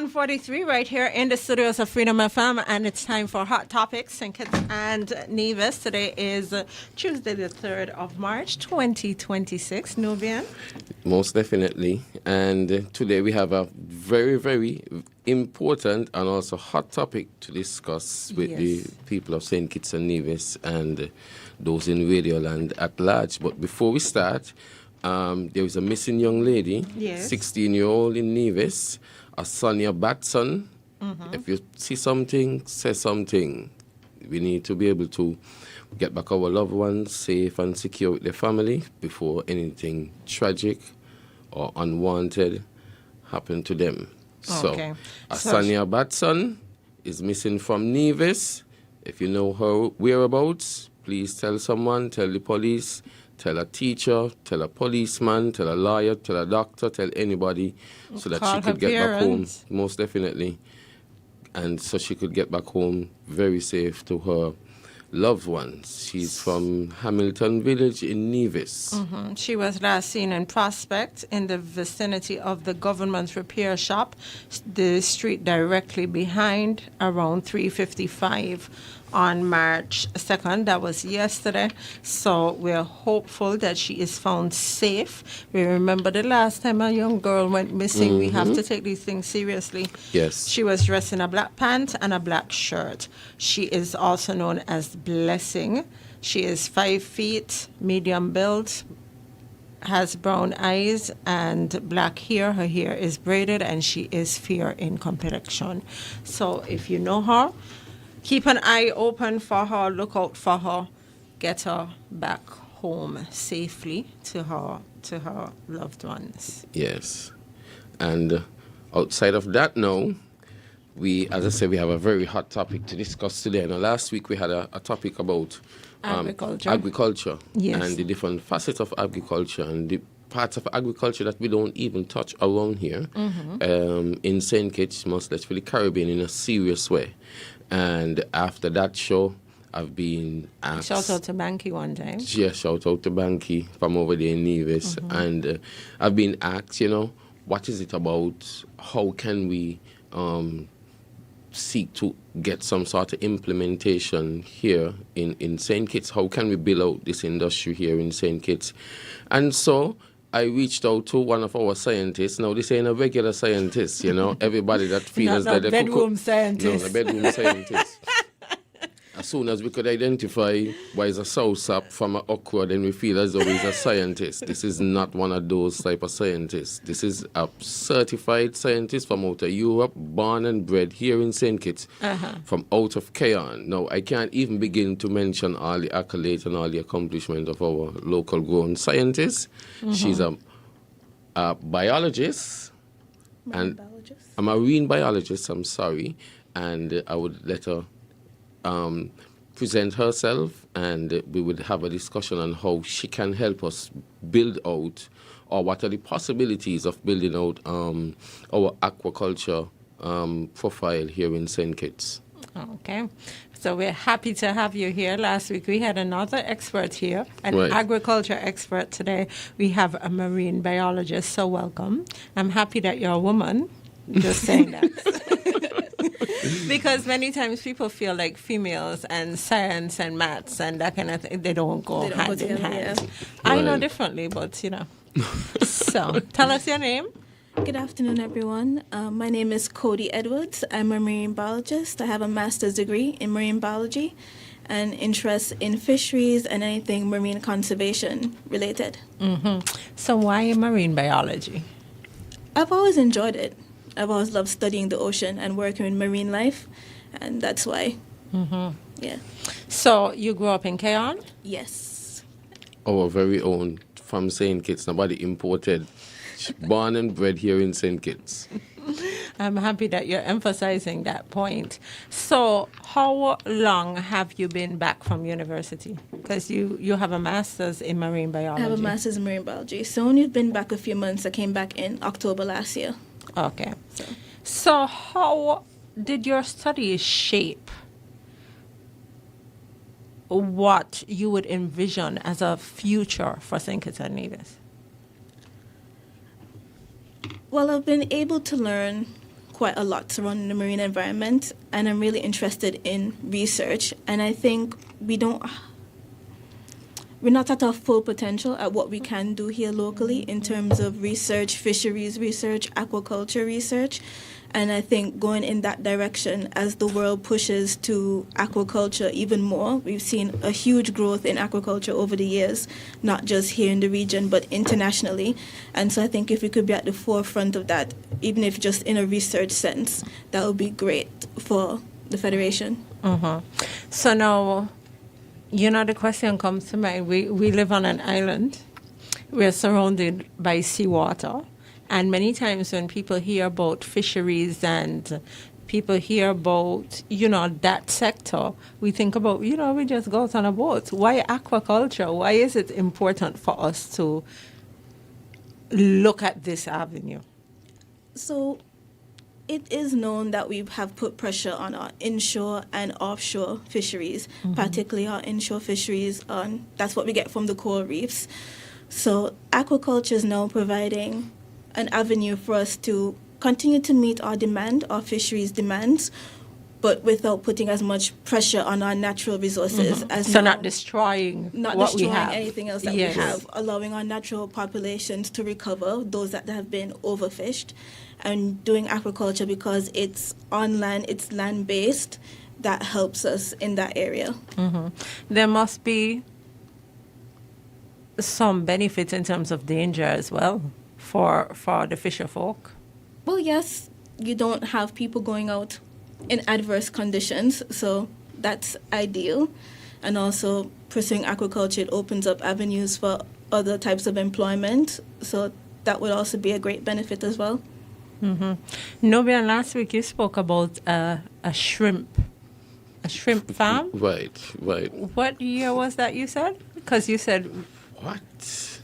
1:43 right here in the studios of Freedom FM, and it's time for Hot Topics, St. Kitts and Nevis. Today is Tuesday, the 3rd of March, 2026. Nubian? Most definitely. And today we have a very, very important and also hot topic to discuss with the people of St. Kitts and Nevis and those in Radio Land at large. But before we start, there is a missing young lady, 16-year-old in Nevis, a Sonia Batson. If you see something, say something. We need to be able to get back our loved ones safe and secure with their family before anything tragic or unwanted happen to them. Okay. So, Sonia Batson is missing from Nevis. If you know her whereabouts, please tell someone, tell the police, tell a teacher, tell a policeman, tell a lawyer, tell a doctor, tell anybody so that she could get back home, most definitely. And so she could get back home very safe to her loved ones. She's from Hamilton Village in Nevis. She was last seen in Prospect in the vicinity of the government repair shop, the street directly behind, around 3:55 on March 2nd. That was yesterday. So we're hopeful that she is found safe. We remember the last time a young girl went missing. We have to take these things seriously. Yes. She was dressed in a black pant and a black shirt. She is also known as Blessing. She is 5 feet, medium build, has brown eyes and black hair. Her hair is braided and she is fair in complexion. So if you know her, keep an eye open for her, look out for her, get her back home safely to her loved ones. Yes. And outside of that now, as I said, we have a very hot topic to discuss today. Now, last week we had a topic about agriculture and the different facets of agriculture and the parts of agriculture that we don't even touch around here in St. Kitts, most especially the Caribbean, in a serious way. And after that show, I've been asked... Shout out to Banky one time. Yeah, shout out to Banky from over there in Nevis. And I've been asked, what is it about? How can we seek to get some sort of implementation here in St. Kitts? How can we build out this industry here in St. Kitts? And so I reached out to one of our scientists. Now, this ain't a regular scientist, everybody that feels that they bedroom scientist. No, a bedroom scientist. As soon as we could identify why is a soursop from an okra, then we feel as though he's a scientist. This is not one of those type of scientists. This is a certified scientist from out of Europe, born and bred here in St. Kitts, from out of SKN. Now, I can't even begin to mention all the accolades and all the accomplishments of our local grown scientist. She's a biologist. A marine biologist, I'm sorry. And I would let her present herself, and we would have a discussion on how she can help us build out, or what are the possibilities of building out our aquaculture profile here in St. Kitts. Okay. So we're happy to have you here. Last week we had another expert here, an agriculture expert. Today we have a marine biologist, so welcome. I'm happy that you're a woman. Just saying that. Because many times people feel like females and science and maths and that kind of thing, they don't go hand in hand. Yeah. I know differently, but So, tell us your name. Good afternoon, everyone. My name is Cody Edwards. I'm a marine biologist. I have a master's degree in marine biology and interest in fisheries and anything marine conservation related. So why marine biology? I've always enjoyed it. I've always loved studying the ocean and working with marine life, and that's why. Yeah. So you grew up in SKN? Yes. Our very own from St. Kitts, nobody imported. Born and bred here in St. Kitts. I'm happy that you're emphasizing that point. So how long have you been back from university? Because you have a master's in marine biology. I have a master's in marine biology. So only been back a few months. I came back in October last year. Okay. So how did your studies shape what you would envision as a future for St. Kitts and Nevis? Well, I've been able to learn quite a lot surrounding the marine environment, and I'm really interested in research. And I think we're not at our full potential at what we can do here locally in terms of research, fisheries research, aquaculture research. And I think going in that direction as the world pushes to aquaculture even more, we've seen a huge growth in aquaculture over the years, not just here in the region, but internationally. And so I think if we could be at the forefront of that, even if just in a research sense, that would be great for the Federation. So now, the question comes to mind. We live on an island. We're surrounded by seawater. And many times when people hear about fisheries and people hear about, that sector, we think about, we just go out on a boat. Why aquaculture? Why is it important for us to look at this avenue? So it is known that we have put pressure on our inshore and offshore fisheries, particularly our inshore fisheries. That's what we get from the coral reefs. So aquaculture is now providing an avenue for us to continue to meet our fisheries demands, but without putting as much pressure on our natural resources. So not destroying what we have. Anything else that we have, allowing our natural populations to recover, those that have been overfished, and doing aquaculture because it's on land, it's land-based, that helps us in that area. There must be some benefits in terms of danger as well for the fisher folk. Well, yes, you don't have people going out in adverse conditions, so that's ideal. And also pursuing aquaculture, it opens up avenues for other types of employment, so that would also be a great benefit as well. Nobia, last week you spoke about a shrimp farm. Right. What year was that you said? Because you said... What?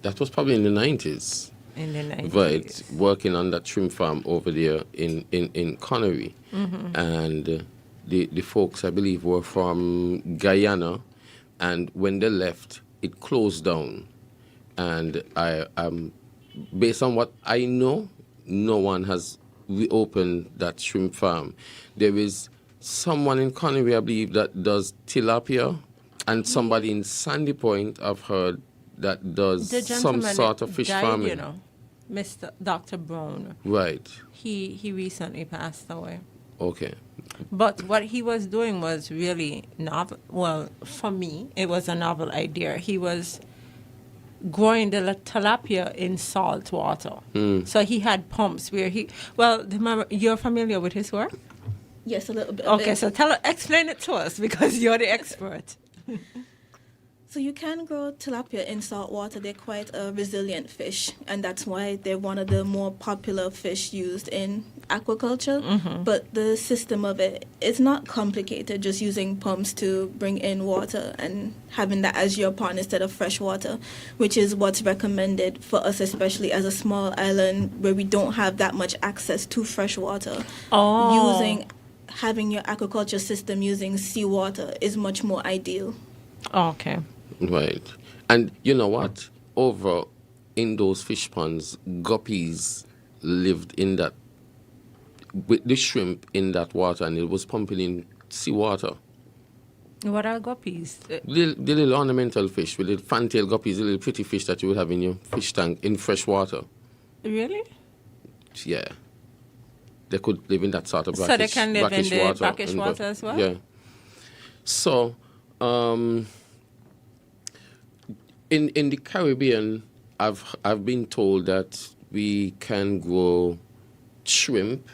That was probably in the 90s. In the 90s. Right, working on that shrimp farm over there in Connery. And the folks, I believe, were from Guyana. And when they left, it closed down. And based on what I know, no one has reopened that shrimp farm. There is someone in Connery, I believe, that does tilapia. And somebody in Sandy Point, I've heard, that does some sort of fish farming. Mr. Dr. Brown. Right. He recently passed away. Okay. But what he was doing was really novel. Well, for me, it was a novel idea. He was growing the tilapia in salt water. So he had pumps where you're familiar with his work? Yes, a little bit. Okay, so explain it to us because you're the expert. So you can grow tilapia in salt water. They're quite a resilient fish, and that's why they're one of the more popular fish used in aquaculture. But the system of it is not complicated, just using pumps to bring in water and having that as your pond instead of fresh water, which is what's recommended for us, especially as a small island where we don't have that much access to fresh water. Having your aquaculture system using seawater is much more ideal. Okay. Right. And you know what? Over in those fish ponds, guppies lived in that, with the shrimp in that water, and it was pumping in seawater. What are guppies? The little ornamental fish, with the fantail guppies, the little pretty fish that you would have in your fish tank in fresh water. Really? Yeah. They could live in that sort of brackish, so they can live in the brackish water as well? Yeah. So, in the Caribbean, I've been told that we can grow shrimp,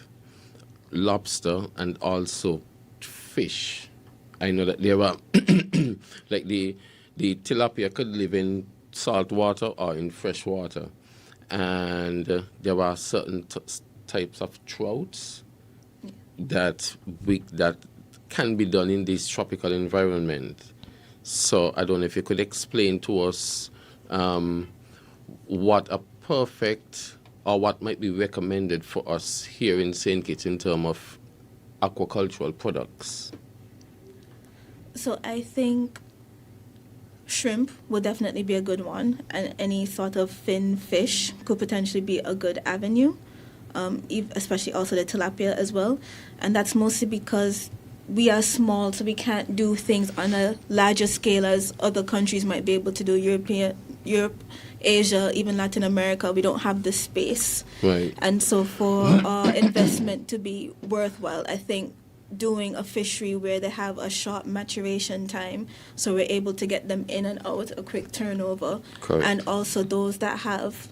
lobster, and also fish. I know that there are, like the tilapia could live in salt water or in fresh water. And there are certain types of trouts that can be done in this tropical environment. So I don't know if you could explain to us what a perfect or what might be recommended for us here in St. Kitts in terms of aquacultural products. So I think shrimp would definitely be a good one, and any sort of fin fish could potentially be a good avenue. especially also the tilapia as well. And that's mostly because we are small, so we can't do things on a larger scale as other countries might be able to do. Europe, Asia, even Latin America, we don't have the space. Right. And so for our investment to be worthwhile, I think doing a fishery where they have a short maturation time, so we're able to get them in and out, a quick turnover. Correct. And also those that have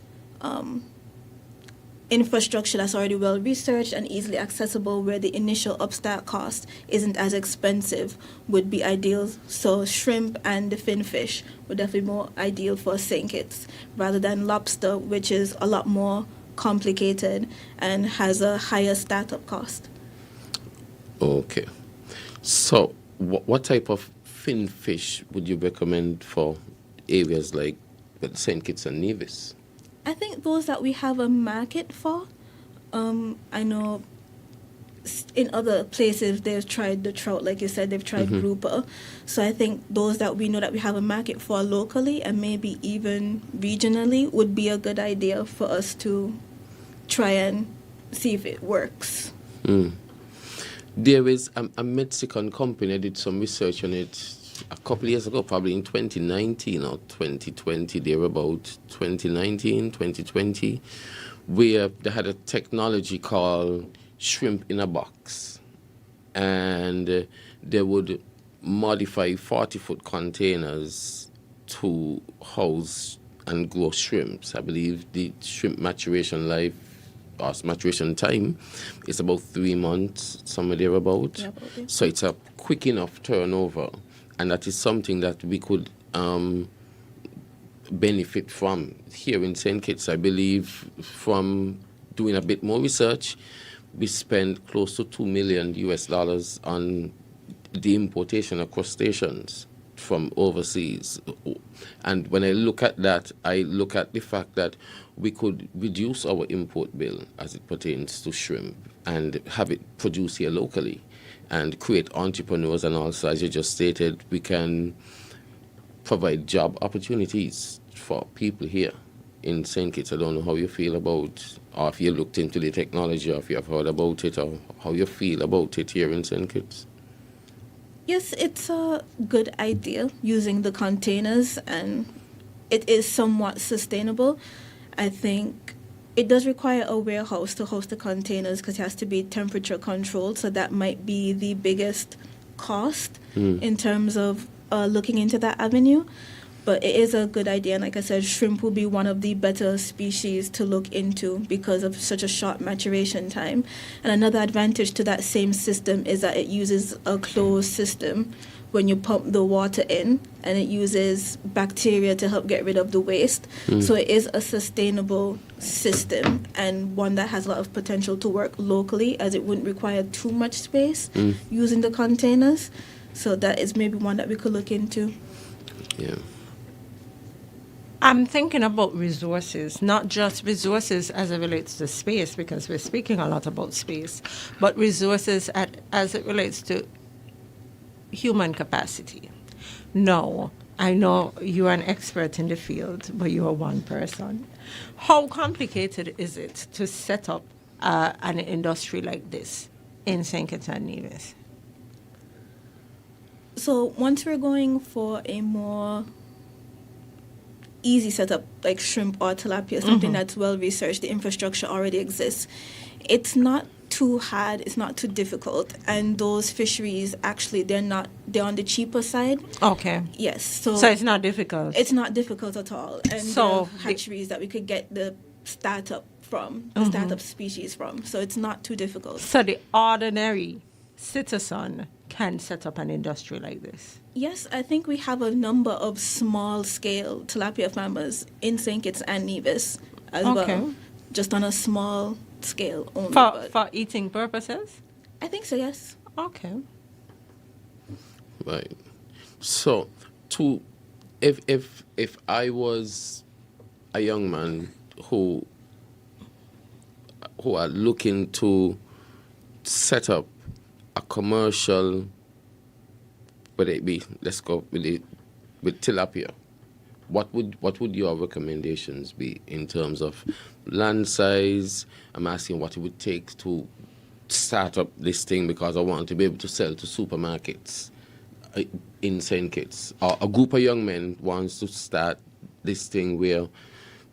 infrastructure that's already well researched and easily accessible, where the initial upstart cost isn't as expensive, would be ideal. So shrimp and the finfish would definitely be more ideal for St. Kitts rather than lobster, which is a lot more complicated and has a higher startup cost. Okay. So what type of finfish would you recommend for areas like St. Kitts and Nevis? I think those that we have a market for. I know in other places they've tried the trout, like you said, they've tried grouper. So I think those that we know that we have a market for locally and maybe even regionally would be a good idea for us to try and see if it works. There is a Mexican company. I did some research on it a couple of years ago, probably in 2019 or 2020, they were about 2019, 2020, where they had a technology called shrimp in a box. And they would modify 40-foot containers to house and grow shrimps. I believe the shrimp maturation time is about 3 months, somewhere thereabout. Yeah, probably. So it's a quick enough turnover. And that is something that we could benefit from here in St. Kitts. I believe from doing a bit more research, we spend close to $2 million on the importation of crustaceans from overseas. And when I look at that, I look at the fact that we could reduce our import bill as it pertains to shrimp and have it produced here locally and create entrepreneurs. And also, as you just stated, we can provide job opportunities for people here in St. Kitts. I don't know how you feel about, or if you looked into the technology, or if you have heard about it, or how you feel about it here in St. Kitts. Yes, it's a good idea using the containers, and it is somewhat sustainable. I think it does require a warehouse to host the containers because it has to be temperature controlled, so that might be the biggest cost in terms of looking into that avenue. But it is a good idea, and like I said, shrimp will be one of the better species to look into because of such a short maturation time. And another advantage to that same system is that it uses a closed system when you pump the water in, and it uses bacteria to help get rid of the waste. So it is a sustainable system and one that has a lot of potential to work locally, as it wouldn't require too much space using the containers. So that is maybe one that we could look into. Yeah. I'm thinking about resources, not just resources as it relates to space, because we're speaking a lot about space, but resources as it relates to human capacity. No, I know you are an expert in the field, but you are one person. How complicated is it to set up an industry like this in St. Kitts and Nevis? So once we're going for a more easy setup like shrimp or tilapia, something that's well researched, the infrastructure already exists, it's not too hard, it's not too difficult, and those fisheries actually they're on the cheaper side. Okay. Yes, so it's not difficult. It's not difficult at all, and So there are hatcheries that we could get the startup species from, so it's not too difficult. So the ordinary citizen can set up an industry like this? Yes, I think we have a number of small-scale tilapia farmers in St. Kitts and Nevis as well, just on a small scale only. For eating purposes? I think so, yes. Okay. Right. So, if I was a young man who are looking to set up a commercial, whether it be, let's go with tilapia, what would your recommendations be in terms of land size? I'm asking what it would take to start up this thing, because I want to be able to sell to supermarkets in St. Kitts. Or a group of young men wants to start this thing where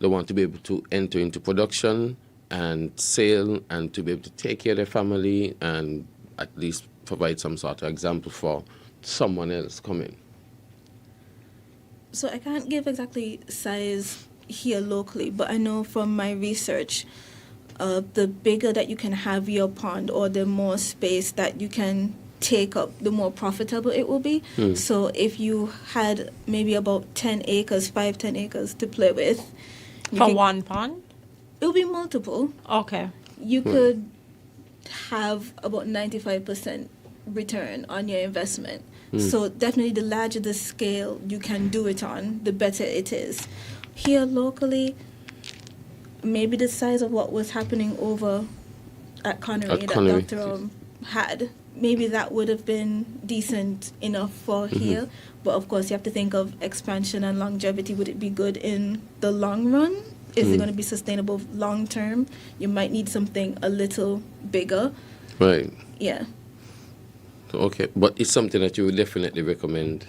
they want to be able to enter into production and sale and to be able to take care of their family and at least provide some sort of example for someone else coming. So I can't give exactly size here locally, but I know from my research, the bigger that you can have your pond or the more space that you can take up, the more profitable it will be. So if you had maybe about 10 acres, 10 acres to play with. For one pond? It will be multiple. Okay. You could have about 95% return on your investment. So definitely the larger the scale you can do it on, the better it is. Here locally, maybe the size of what was happening over at Connery that Dr. had, maybe that would have been decent enough for here. But of course, you have to think of expansion and longevity. Would it be good in the long run? Is it going to be sustainable long term? You might need something a little bigger. Right. Yeah. Okay, but it's something that you would definitely recommend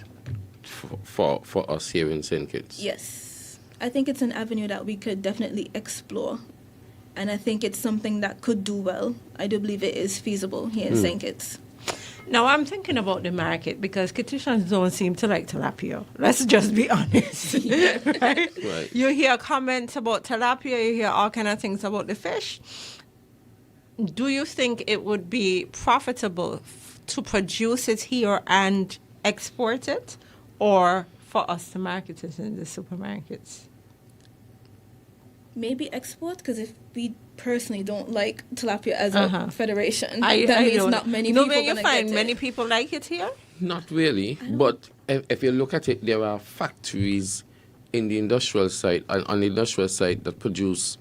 for us here in St. Kitts. Yes. I think it's an avenue that we could definitely explore. And I think it's something that could do well. I do believe it is feasible here in St. Kitts. Now, I'm thinking about the market because Kittitians don't seem to like tilapia. Let's just be honest. Right? You hear comments about tilapia, you hear all kind of things about the fish. Do you think it would be profitable to produce it here and export it, or for us to market it in the supermarkets? Maybe export, because if we personally don't like tilapia as a federation, that means not many people going to get find it. many people like it here? Not really, but if you look at it, there are factories in the industrial side, on the industrial side, that produce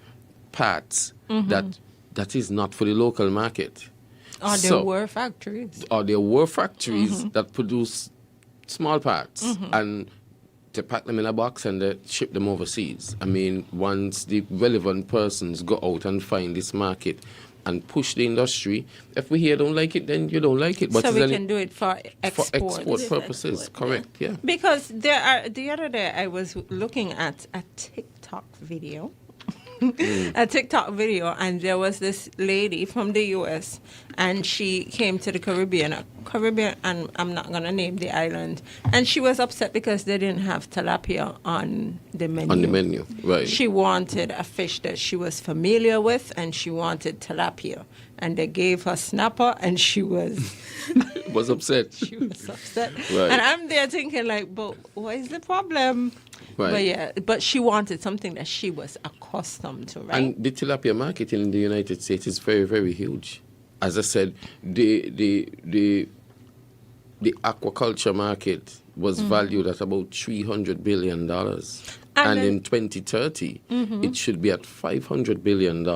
parts that is not for the local market. Or there were factories. Or there were factories that produce small parts and to pack them in a box and they ship them overseas. I mean, once the relevant persons go out and find this market and push the industry, if we here don't like it, then you don't like it. But so we can do it for export. For export purposes, correct, yeah. Because the other day I was looking at a TikTok video. A TikTok video, and there was this lady from the U.S. and she came to the Caribbean, and I'm not going to name the island, and she was upset because they didn't have tilapia on the menu. On the menu, right. She wanted a fish that she was familiar with, and she wanted tilapia, and they gave her snapper, and she was... was upset. She was upset. Right. And I'm there thinking, like, but what is the problem? Right. But she wanted something that she was accustomed to, right? And the tilapia market in the United States is very, very huge. As I said, the aquaculture market was valued at about $300 billion. And in 2030, it should be at $500 billion,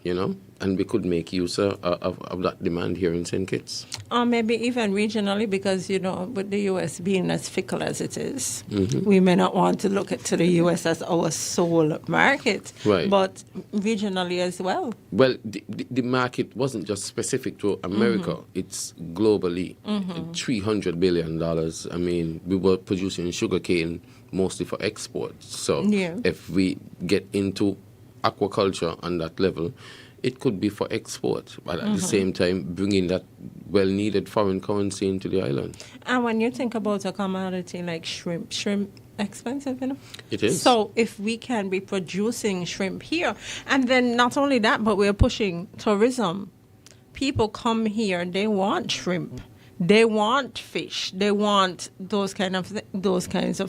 you know? And we could make use of that demand here in St. Kitts. Or maybe even regionally, because, you know, with the U.S. being as fickle as it is, we may not want to look to the U.S. as our sole market, right. But regionally as well. Well, the market wasn't just specific to America. It's globally. $300 billion. I mean, we were producing sugarcane mostly for export. So if we get into aquaculture on that level, it could be for export, but at the same time, bringing that well-needed foreign currency into the island. And when you think about a commodity like shrimp expensive, you know? It is. So if we can be producing shrimp here, and then not only that, but we're pushing tourism. People come here, they want shrimp. They want fish. They want those kinds of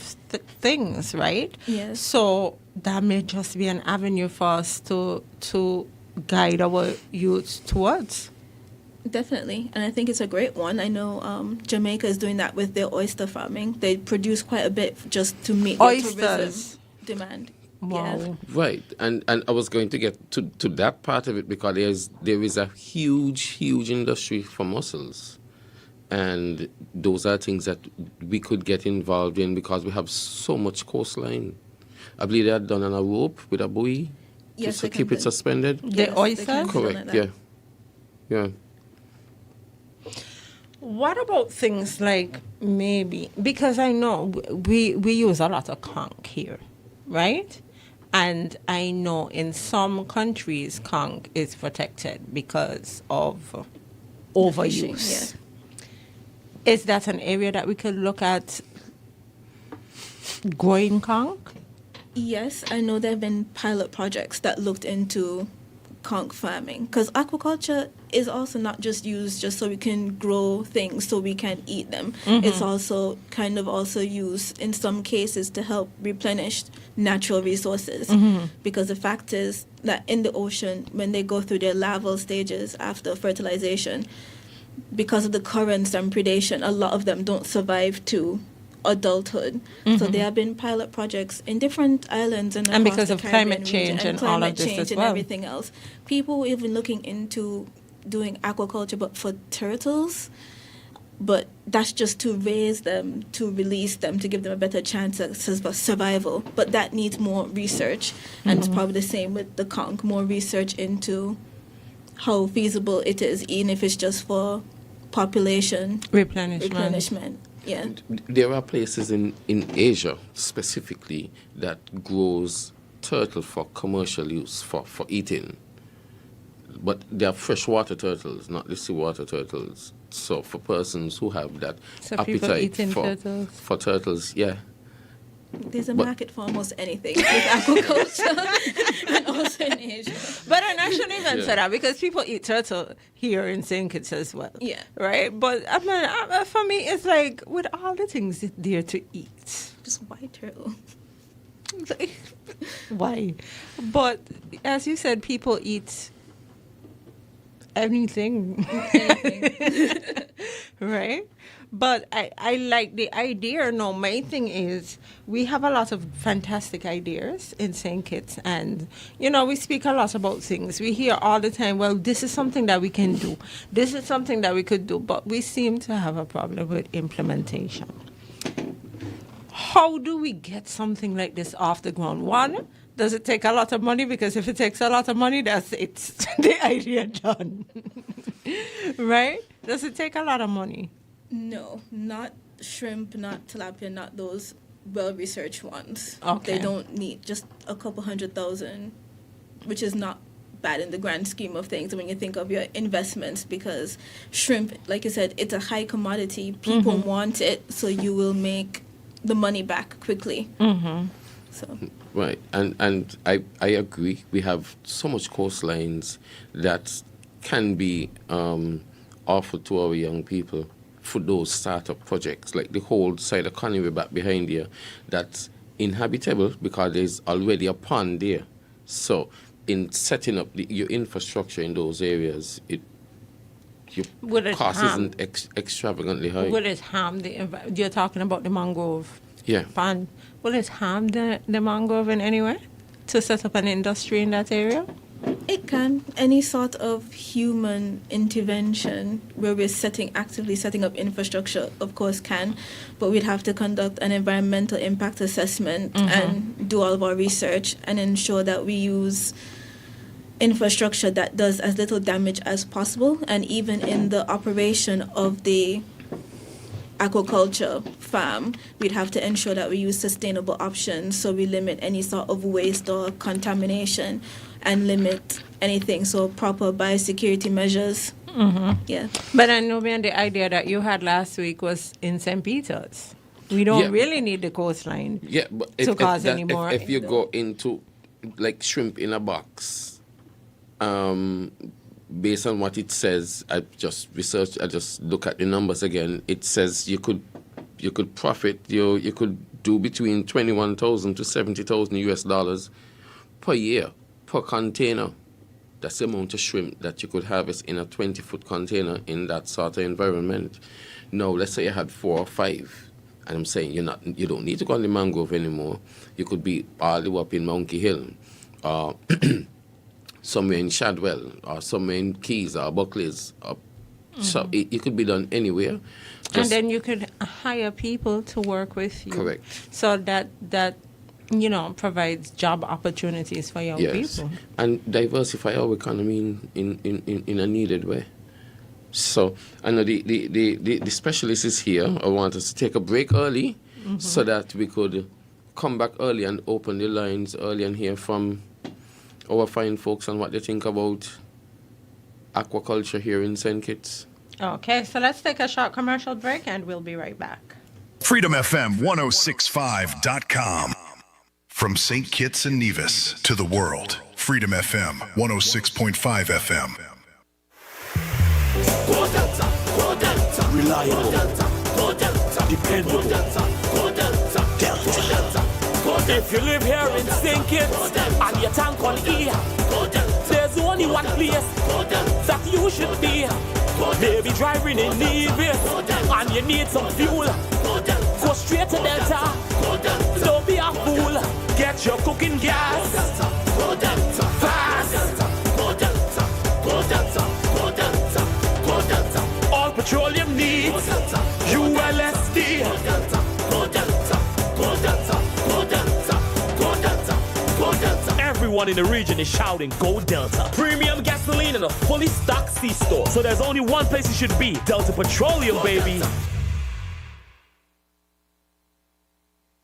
things, right? Yes. So that may just be an avenue for us to guide our youth towards. Definitely, and I think it's a great one. I know Jamaica is doing that with their oyster farming. They produce quite a bit just to meet their tourism demand. Wow. Yeah. Right, and I was going to get to that part of it because there is a huge industry for mussels. And those are things that we could get involved in because we have so much coastline. I believe they are done on a rope with a buoy Yes, to they keep can it do- suspended. The Yes, they oysters? can do something Correct, like that. yeah. What about things like maybe, because I know we use a lot of conch here, right? And I know in some countries conch is protected because of fishing, overuse. Is that an area that we could look at growing conch? Yes, I know there have been pilot projects that looked into conch farming, because aquaculture is also not just used just so we can grow things so we can eat them. It's also kind of also used in some cases to help replenish natural resources, because the fact is that in the ocean, when they go through their larval stages after fertilization, because of the currents and predation, a lot of them don't survive to adulthood. So there have been pilot projects in different islands and across because the of Caribbean climate change region, and all of climate this change as and well. everything else. People were even looking into doing aquaculture, but for turtles. But that's just to raise them, to release them, to give them a better chance at survival. But that needs more research, and it's probably the same with the conch. More research into how feasible it is, even if it's just for population replenishment. Yeah. There are places in Asia specifically that grows turtle for commercial use, for eating. But they are freshwater turtles, not the seawater turtles. So for persons who have that So people appetite eating for turtles. for turtles, yeah. There's a But- market for almost anything with aquaculture, and also in Asia. But I shouldn't even Yeah. say that because people eat turtle here in St. Kitts as well. Yeah. Right? But I mean, for me, it's like with all the things there to eat. Just white turtle. Why? But as you said, people eat anything. Right? But I like the idea. No, my thing is we have a lot of fantastic ideas in St. Kitts, and we speak a lot about things. We hear all the time, well, this is something that we can do. This is something that we could do, but we seem to have a problem with implementation. How do we get something like this off the ground? One, does it take a lot of money? Because if it takes a lot of money, that's it's the idea done. Right? Does it take a lot of money? No, not shrimp, not tilapia, not those well-researched ones. Okay. They don't need just a couple $100,000, which is not bad in the grand scheme of things when you think of your investments, because shrimp, like you said, it's a high commodity. People want it, so you will make the money back quickly. So Right, and I agree. We have so much coastlines that can be offered to our young people for those startup projects, like the whole side of Conway back behind here, that's inhabitable because there's already a pond there. So in setting up your infrastructure in those areas, Would your it cost harm- isn't extravagantly high. Will it harm you're talking about the mangrove Yeah. pond. Will it harm the mangrove in any way to set up an industry in that area? it can. Any sort of human intervention where we're actively setting up infrastructure, of course, can, but we'd have to conduct an environmental impact assessment and do all of our research and ensure that we use infrastructure that does as little damage as possible. And even in the operation of the aquaculture farm, we'd have to ensure that we use sustainable options, so we limit any sort of waste or contamination and limit anything, so proper biosecurity measures. Yeah. But I know, man, the idea that you had last week was in St. Peter's. We don't Yeah. really need the coastline. Yeah, but to cause any more. if you go into like shrimp in a box, based on what it says, I just look at the numbers again. It says you could profit, you could do between 21,000 to 70,000 US dollars per year per container. That's the amount of shrimp that you could harvest in a 20-foot container in that sort of environment. Now, let's say you had 4 or 5, and I'm saying you don't need to go on the mangrove anymore. You could be all the way up in Monkey Hill, somewhere in Shadwell, or somewhere in Keys or Buckley's, or So it could be done anywhere. And then you could hire people to work with you. Correct. So that provides job opportunities for young people. And diversify our economy in a needed way. So I know the specialist is here. I want us to take a break early so that we could come back early and open the lines early and hear from our fine folks on what they think about aquaculture here in St. Kitts. Okay, so let's take a short commercial break and we'll be right back. FreedomFM1065.com. From St. Kitts and Nevis to the world, Freedom FM 106.5 FM. Reliable, dependable, Delta. If you live here in St. Kitts and your tank on E, there's only one place that you should be. Maybe driving in Nevis and you need some fuel. Go straight to Delta. Don't be a fool. Get your cooking gas fast. All petroleum needs ULSD. Everyone in the region is shouting, Go Delta. Premium gasoline in a fully stocked C-store. So there's only one place it should be. Delta Petroleum, baby.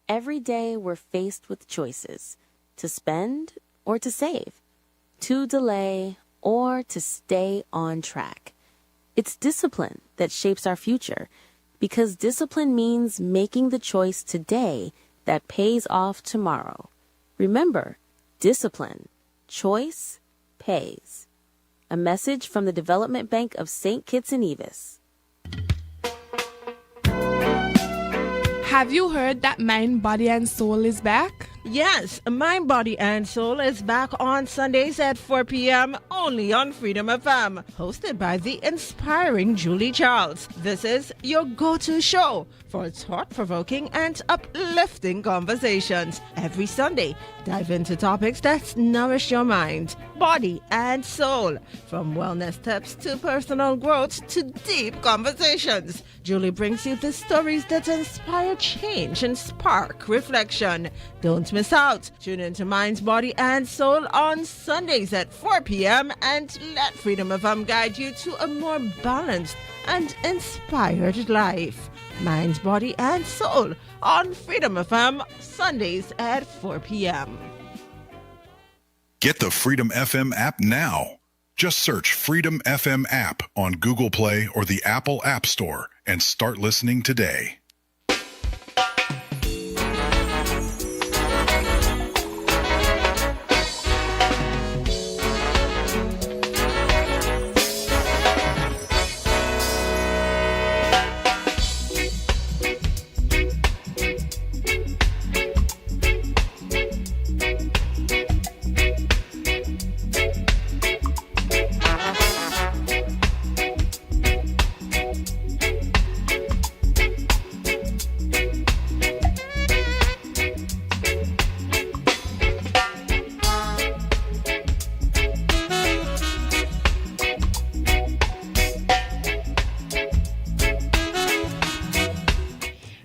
Every day we're faced with choices. To spend or to save. To delay or to stay on track. It's discipline that shapes our future. Because discipline means making the choice today that pays off tomorrow. Remember, discipline, choice, pays. A message from the Development Bank of St. Kitts and Nevis. Have you heard that Mind, Body, and Soul is back? Yes, Mind, Body, and Soul is back on Sundays at 4 p.m. only on Freedom FM, hosted by the inspiring Julie Charles. This is your go-to show for thought-provoking and uplifting conversations. Every Sunday, dive into topics that nourish your mind, body, and soul. From wellness tips to personal growth to deep conversations, Julie brings you the stories that inspire change and spark reflection. Don't miss out. Tune into Minds, Body, and Soul on Sundays at 4 p.m. and let Freedom FM guide you to a more balanced and inspired life. Minds, Body, and Soul on Freedom FM Sundays at 4 p.m. Get the Freedom FM app now. Just search Freedom FM app on Google Play or the Apple App Store and start listening today.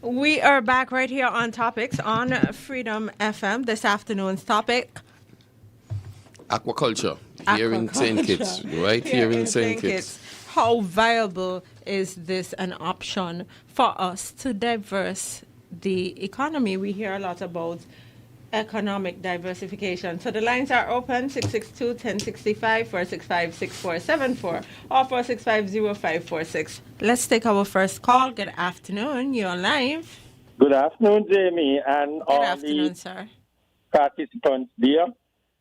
We are back right here on Topics on Freedom FM. This afternoon's topic, Aquaculture here in St. Kitts, right here in St. Kitts. How viable is this an option for us to diverse the economy? We hear a lot about economic diversification. So the lines are open, 662-1065, 465-6474, or 465-0546. Let's take our first call. Good afternoon. You're live. Good afternoon, Jamie, and Good all afternoon, the sir. participants there,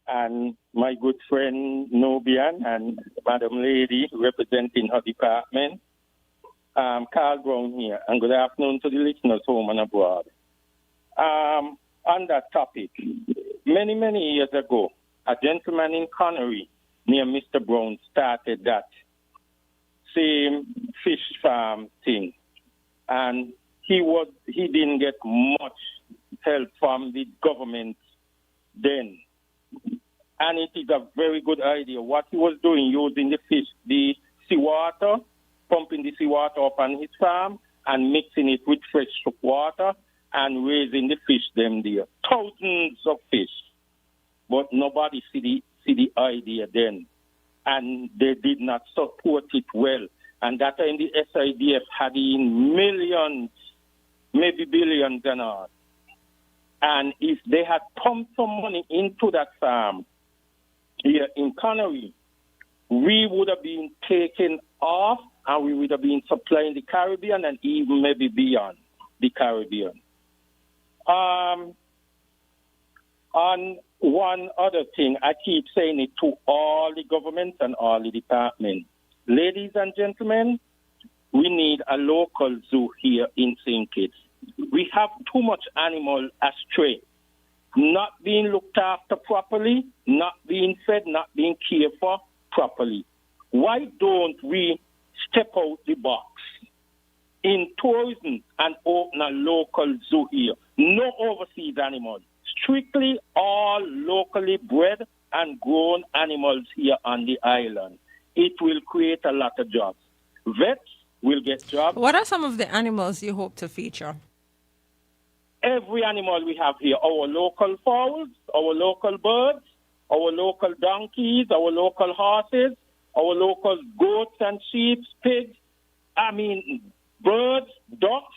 and my good friend Nubian and Madam Lady representing her department. Carl Brown here, and good afternoon to the listeners home and abroad. On that topic, many, many years ago, a gentleman in Connery near Mr. Brown started that same fish farm thing. And he didn't get much help from the government then. And it is a very good idea. What he was doing, using the seawater pumping the seawater up on his farm and mixing it with fresh water and raising the fish them there. Thousands of fish. But nobody see the idea then. And they did not support it well. And that time the SIDF had in millions, maybe billions and all. And if they had pumped some money into that farm here in Connery, we would have been taken off and we would have been supplying the Caribbean and even maybe beyond the Caribbean. On one other thing, I keep saying it to all the governments and all the departments. Ladies and gentlemen, we need a local zoo here in St. Kitts. We have too much animal astray, not being looked after properly, not being fed, not being cared for properly. Why don't we step out the box in tourism and open a local zoo here? No overseas animals. Strictly all locally bred and grown animals here on the island. It will create a lot of jobs. Vets will get jobs. What are some of the animals you hope to feature? Every animal we have here, our local fowls, our local birds, our local donkeys, our local horses, our local goats and sheep, pigs, birds, ducks.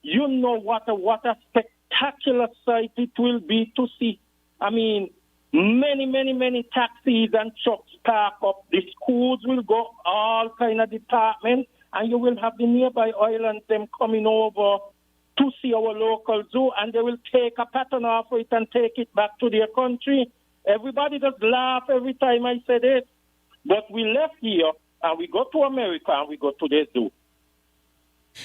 You know what a spectacular sight it will be to see. Many taxis and trucks park up. The schools will go, all kind of departments, and you will have the nearby islands them coming over to see our local zoo, and they will take a pattern off it and take it back to their country. Everybody just laugh every time I say this. But we left here, and we go to America, and we go to the zoo.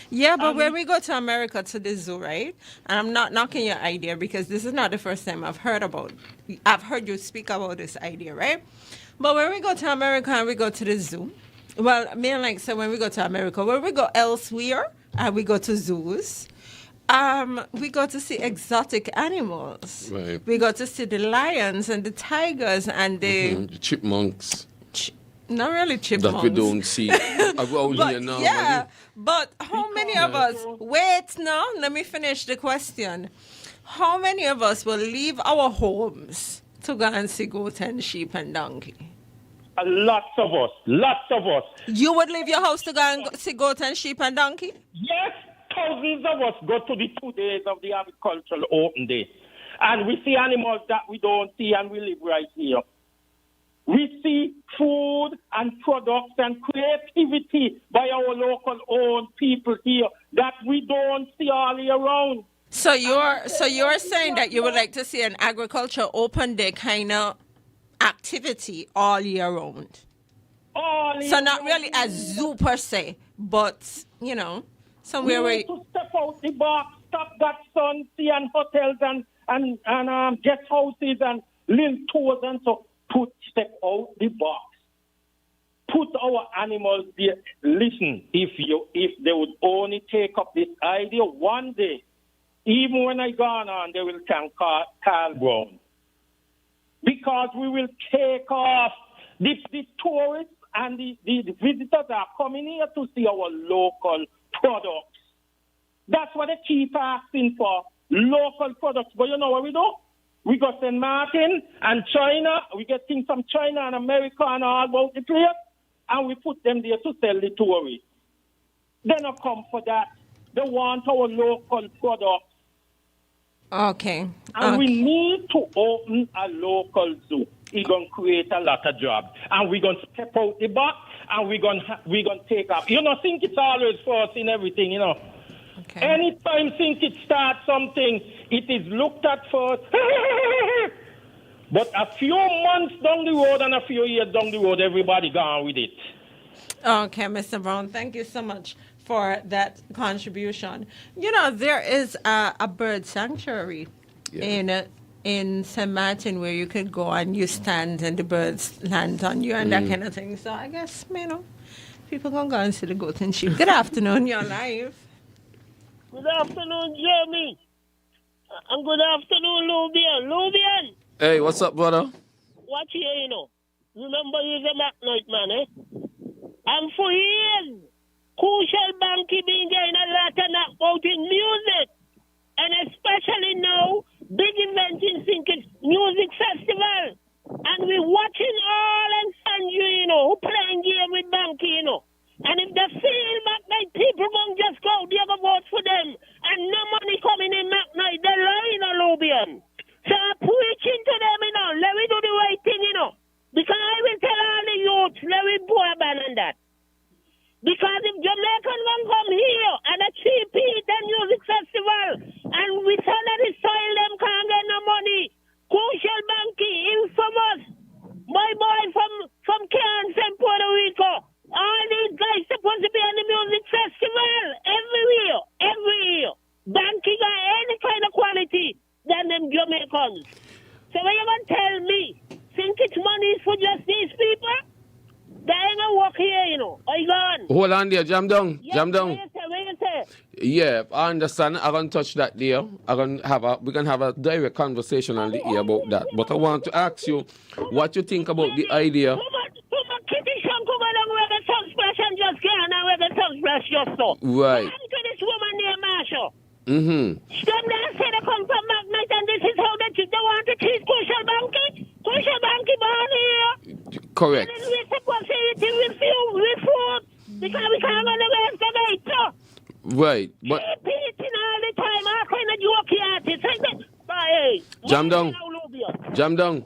Yeah, but when we go to America to the zoo, right? And I'm not knocking your idea because this is not the first time I've heard you speak about this idea, right? But when we go to America and we go to the zoo, well, me and like so when we go to America, when we go elsewhere and we go to zoos, we go to see exotic animals. Right. We go to see the lions and the tigers and the chipmunks. Not really chipmunks. That we don't see around here now. Yeah, but how many of us... Wait, no, let me finish the question. How many of us will leave our homes to go and see goat and sheep and donkey? Lots of us. You would leave your house to go and see goat and sheep and donkey? Yes, thousands of us go to the 2 days of the agricultural open day. And we see animals that we don't see and we live right here. We see food and products and creativity by our local owned people here that we don't see all year round. So you're saying that you would like to see an agriculture open day kind of activity all year round? So not really a zoo per se, but somewhere where we need to step out the box, stop that sun, see and hotels and guest houses and little tours and so. Step out the box. Put our animals there. Listen, if they would only take up this idea one day, even when I gone on, they will thank Carl Brown. Because we will take off the tourists and the visitors are coming here to see our local products. That's what they keep asking for, local products. But you know what we do? We got St. Martin and China. We get things from China and America and all about the place. And we put them there to sell the tourists. They don't come for that. They want our local products. Okay. And we need to open a local zoo. It's going to create a lot of jobs. And we're going to step out the box and we're going to take up. Think it's always first in everything, Okay. Anytime think it starts something, it is looked at first. But a few months down the road and a few years down the road, everybody gone with it. Okay, Mr. Brown, thank you so much for that contribution. There is a bird sanctuary in St. Martin where you could go and you stand and the birds land on you and that kind of thing. So I guess, people can go and see the goat and sheep. Good afternoon, you're live. Good afternoon, Jeremy. And good afternoon, Lubian. Hey, what's up, brother? Watch here, Remember, you're a McKnight man, eh? And for years, Crucial Banky been getting a lot of knockout in music. And especially now, big event in Sinkit Music Festival. And we watching all and sundry, who playing game with Banky, And if they feel McKnight, people won't just go, they go vote for them. And no money coming in McKnight, they're lying on Lubian. So I'm preaching to them, let me do the right thing, Because I will tell all the youth, let me boy abandon that. Because if Jamaican won't come here and achieve the music festival, and we tell that the soil them can't get no money, Crucial Banky, infamous, my boy from Cairns and Puerto Rico, all these guys supposed to be on the music festival every year. Banky got any kind of quality than them Jamaicans. So when you gonna tell me, think it's money is for just these people? They ain't gonna work here, Are you gone? Hold on there, jam down. Yes, Jam down. Where you say? Yeah, I understand. I'm gonna touch that there. We can have a direct conversation on the air about that. But I want to ask you what you think about the idea. Right. This woman named Marsha. Mm-hmm. Them there say they come from McKnight and this is how they want to treat Crucial Banky. Crucial Banky born here. Correct. And then we're supposed to eat it with food because we can't go to the rest of it. Right. But keep eating all the time, all kind of jokey artists. Like that. But hey, Jam down.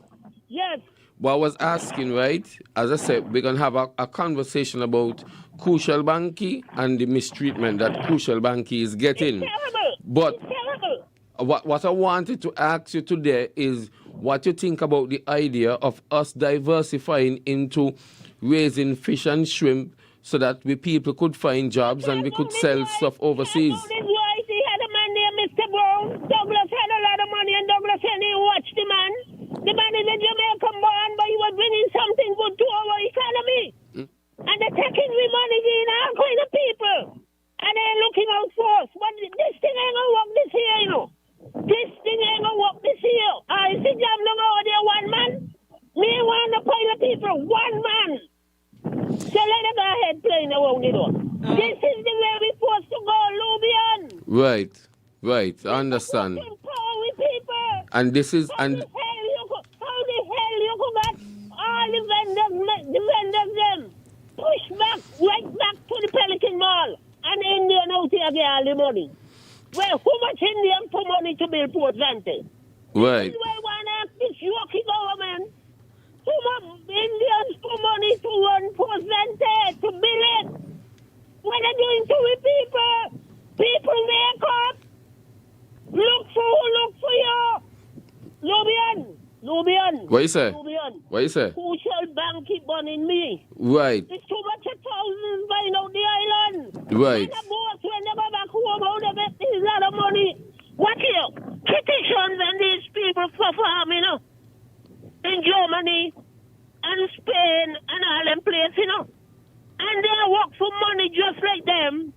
Yes. What I was asking, right? As I said, we're gonna have a conversation about Crucial Banky and the mistreatment that Crucial Banky is getting. It's terrible. But it's terrible. What I wanted to ask you today is what you think about the idea of us diversifying into raising fish and shrimp so that people could find jobs and we could sell stuff overseas. He had a man named Mr. Brown. Douglas had a lot of money and Douglas said he watched the man. The man is a Jamaican born, but he was bringing something good to our economy. And they're taking the money in all kind of people. And they're looking out for us. But this thing ain't gonna work this year, This thing ain't gonna work this year. I see jam long over there, one man. Me want the pile of people, one man. So let them go ahead playing around the door. This is the way we're supposed to go, Lubian. Right. I understand. And this is How the hell you could get all the vendors them push back, right back to the Pelican Mall and Indian out here get all the money. Well, how much Indian for money to build Port Vente? Right. This is why I want to ask this yucky government. How much Indians for money to run Port Vente, to build it? What are they doing to the people? People wake up. Look for you. Lubian. What you say? Lubian. What you say? Crucial Bank keep burning me. Right. It's too much of thousands buying out the island. Right. And the boss when they go back home, how they get this lot of money. What here? Petitions and these people perform, in Germany and Spain and all them places, And they work for money just like them.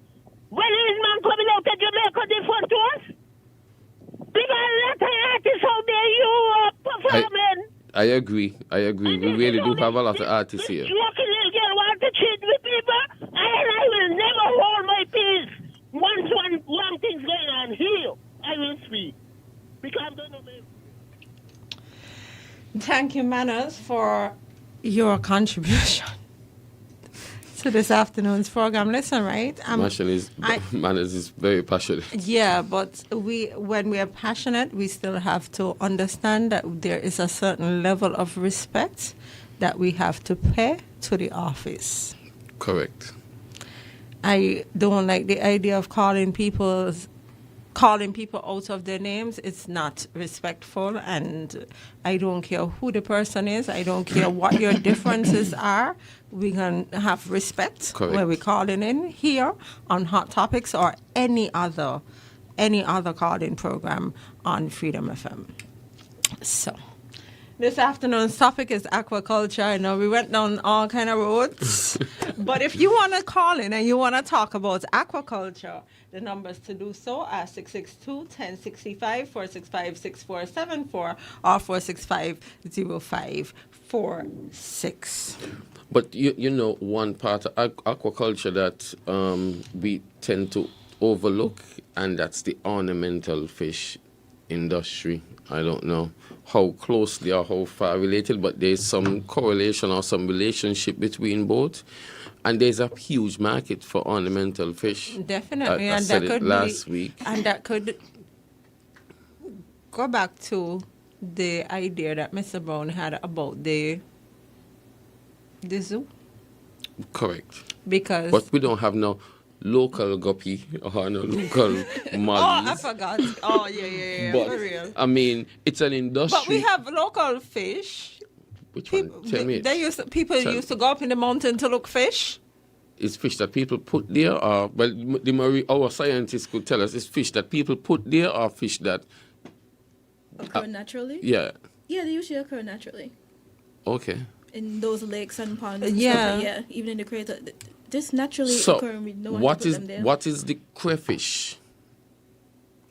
When is man coming out of Jamaica different to us? Because let the artists out there, you are performing. I agree. We really do have a lot of artists here. You little girl want to cheat with people, and I will never hold my peace. Once one thing's going on here, I will speak. Because I'm going to make... Thank you, Manners, for your contribution to this afternoon's program. Listen, right? Manners is very passionate. Yeah, but when we are passionate, we still have to understand that there is a certain level of respect that we have to pay to the office. Correct. I don't like the idea of calling people out of their names. It's not respectful, and I don't care who the person is. I don't care what your differences are. We can have respect. Correct. When we're calling in here on Hot Topics or any other call-in program on Freedom FM. So This afternoon's topic is aquaculture. I know we went down all kind of roads. But if you want to call in and you want to talk about aquaculture, the numbers to do so are 662-1065, 465-6474, or 465-0546. But you know, one part of aquaculture that we tend to overlook, and that's the ornamental fish industry. I don't know how closely or how far related, but there's some correlation or some relationship between both. And there's a huge market for ornamental fish. Definitely. I And said that it could last week. And that could go back to the idea that Mr. Brown had about the zoo. Correct. Because But we don't have no local guppy or no local mollies. oh, I forgot. Oh, yeah, But, for real. I mean, it's an industry. But we have local fish. Which one? Tell me. People used to go up in the mountain to look fish. It's fish that people put there, or our scientists could tell us it's fish that people put there, or fish that Occur naturally? Yeah. Yeah, they usually occur naturally. Okay. In those lakes and ponds and Yeah. stuff. Yeah, even in the crater. Just naturally occur. We no one what put is them there. what is the crayfish?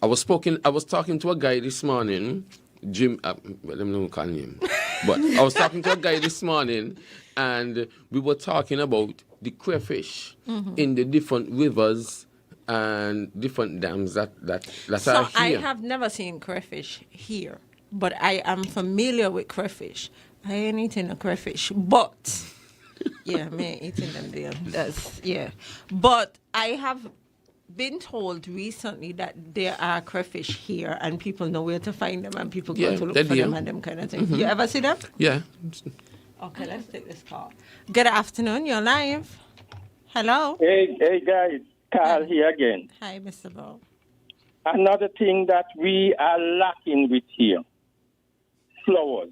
I was talking to a guy this morning, Jim. Let me not call him, but I was talking to a guy this morning, and we were talking about the crayfish in the different rivers and different dams that So are I here. have never seen crayfish here, but I am familiar with crayfish. I ain't eating a crayfish, but yeah, me ain't eating them there. But I have been told recently that there are crayfish here, and people know where to find them, and people go to look they're for them there. and them kind of thing. You ever see them? Yeah. Okay, let's take this call. Good afternoon. You're live. Hello. Hey guys, Carl here again. Hi, Mr. Bow. Another thing that we are lacking with here, flowers.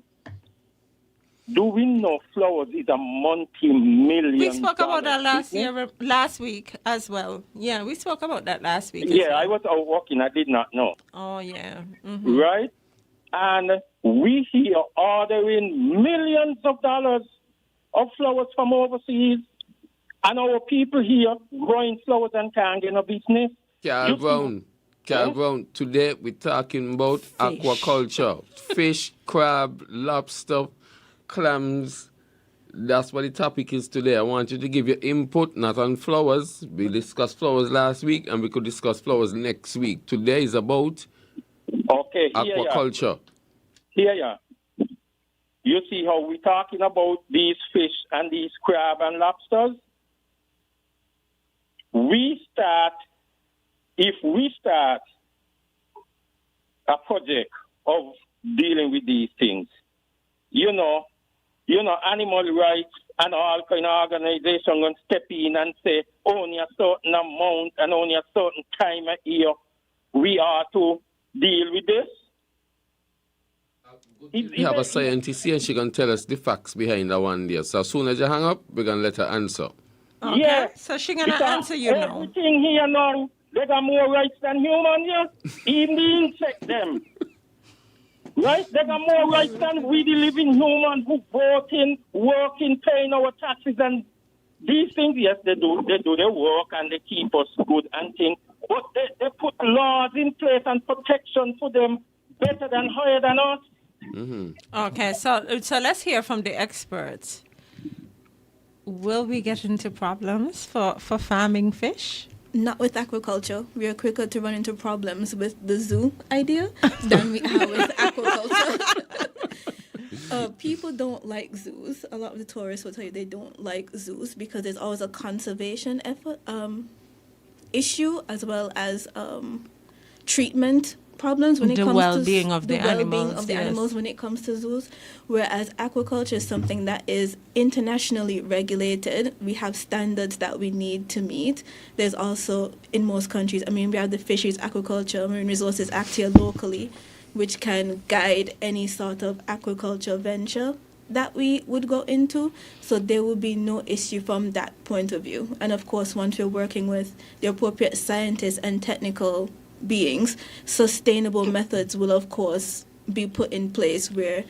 Do we know flowers is a multi-million We spoke about that business? last week as well. Yeah, we spoke about that last week. as Yeah, well. I was out walking. I did not know. Oh, yeah. Right? And we here ordering millions of dollars of flowers from overseas. And our people here growing flowers and can't get no business. Carl Brown, today we're talking about aquaculture. Fish, crab, lobster, clams. That's what the topic is today. I want you to give your input, not on flowers. We discussed flowers last week, and we could discuss flowers next week. Today is about aquaculture. Here. You see how we're talking about these fish and these crab and lobsters? If we start a project of dealing with these things, you know, animal rights and all kind of organizations going to step in and say only a certain amount and only a certain time of year we are to deal with this. We have a scientist here, and she can tell us the facts behind that one there. So as soon as you hang up, we're going to let her answer. Okay. Yeah. So she's going to answer you now. Everything here now, they got more rights than human here. Even the insect them. Right? They got more rights than we the living human who voting, working, paying our taxes and these things. Yes, they do. They do their work and they keep us good and things. But they put laws in place and protection for them better than higher than us. Okay, so let's hear from the experts. Will we get into problems for farming fish? Not with aquaculture. We are quicker to run into problems with the zoo idea than we are with aquaculture. People don't like zoos. A lot of the tourists will tell you they don't like zoos because there's always a conservation issue as well as treatment problems when it comes to the well-being of the animals when it comes to zoos. Whereas aquaculture is something that is internationally regulated. We have standards that we need to meet. There's also, in most countries, we have the Fisheries Aquaculture Marine Resources Act here locally, which can guide any sort of aquaculture venture that we would go into. So there will be no issue from that point of view. And of course, once we're working with the appropriate scientists and technical beings, sustainable methods will of course be put in place where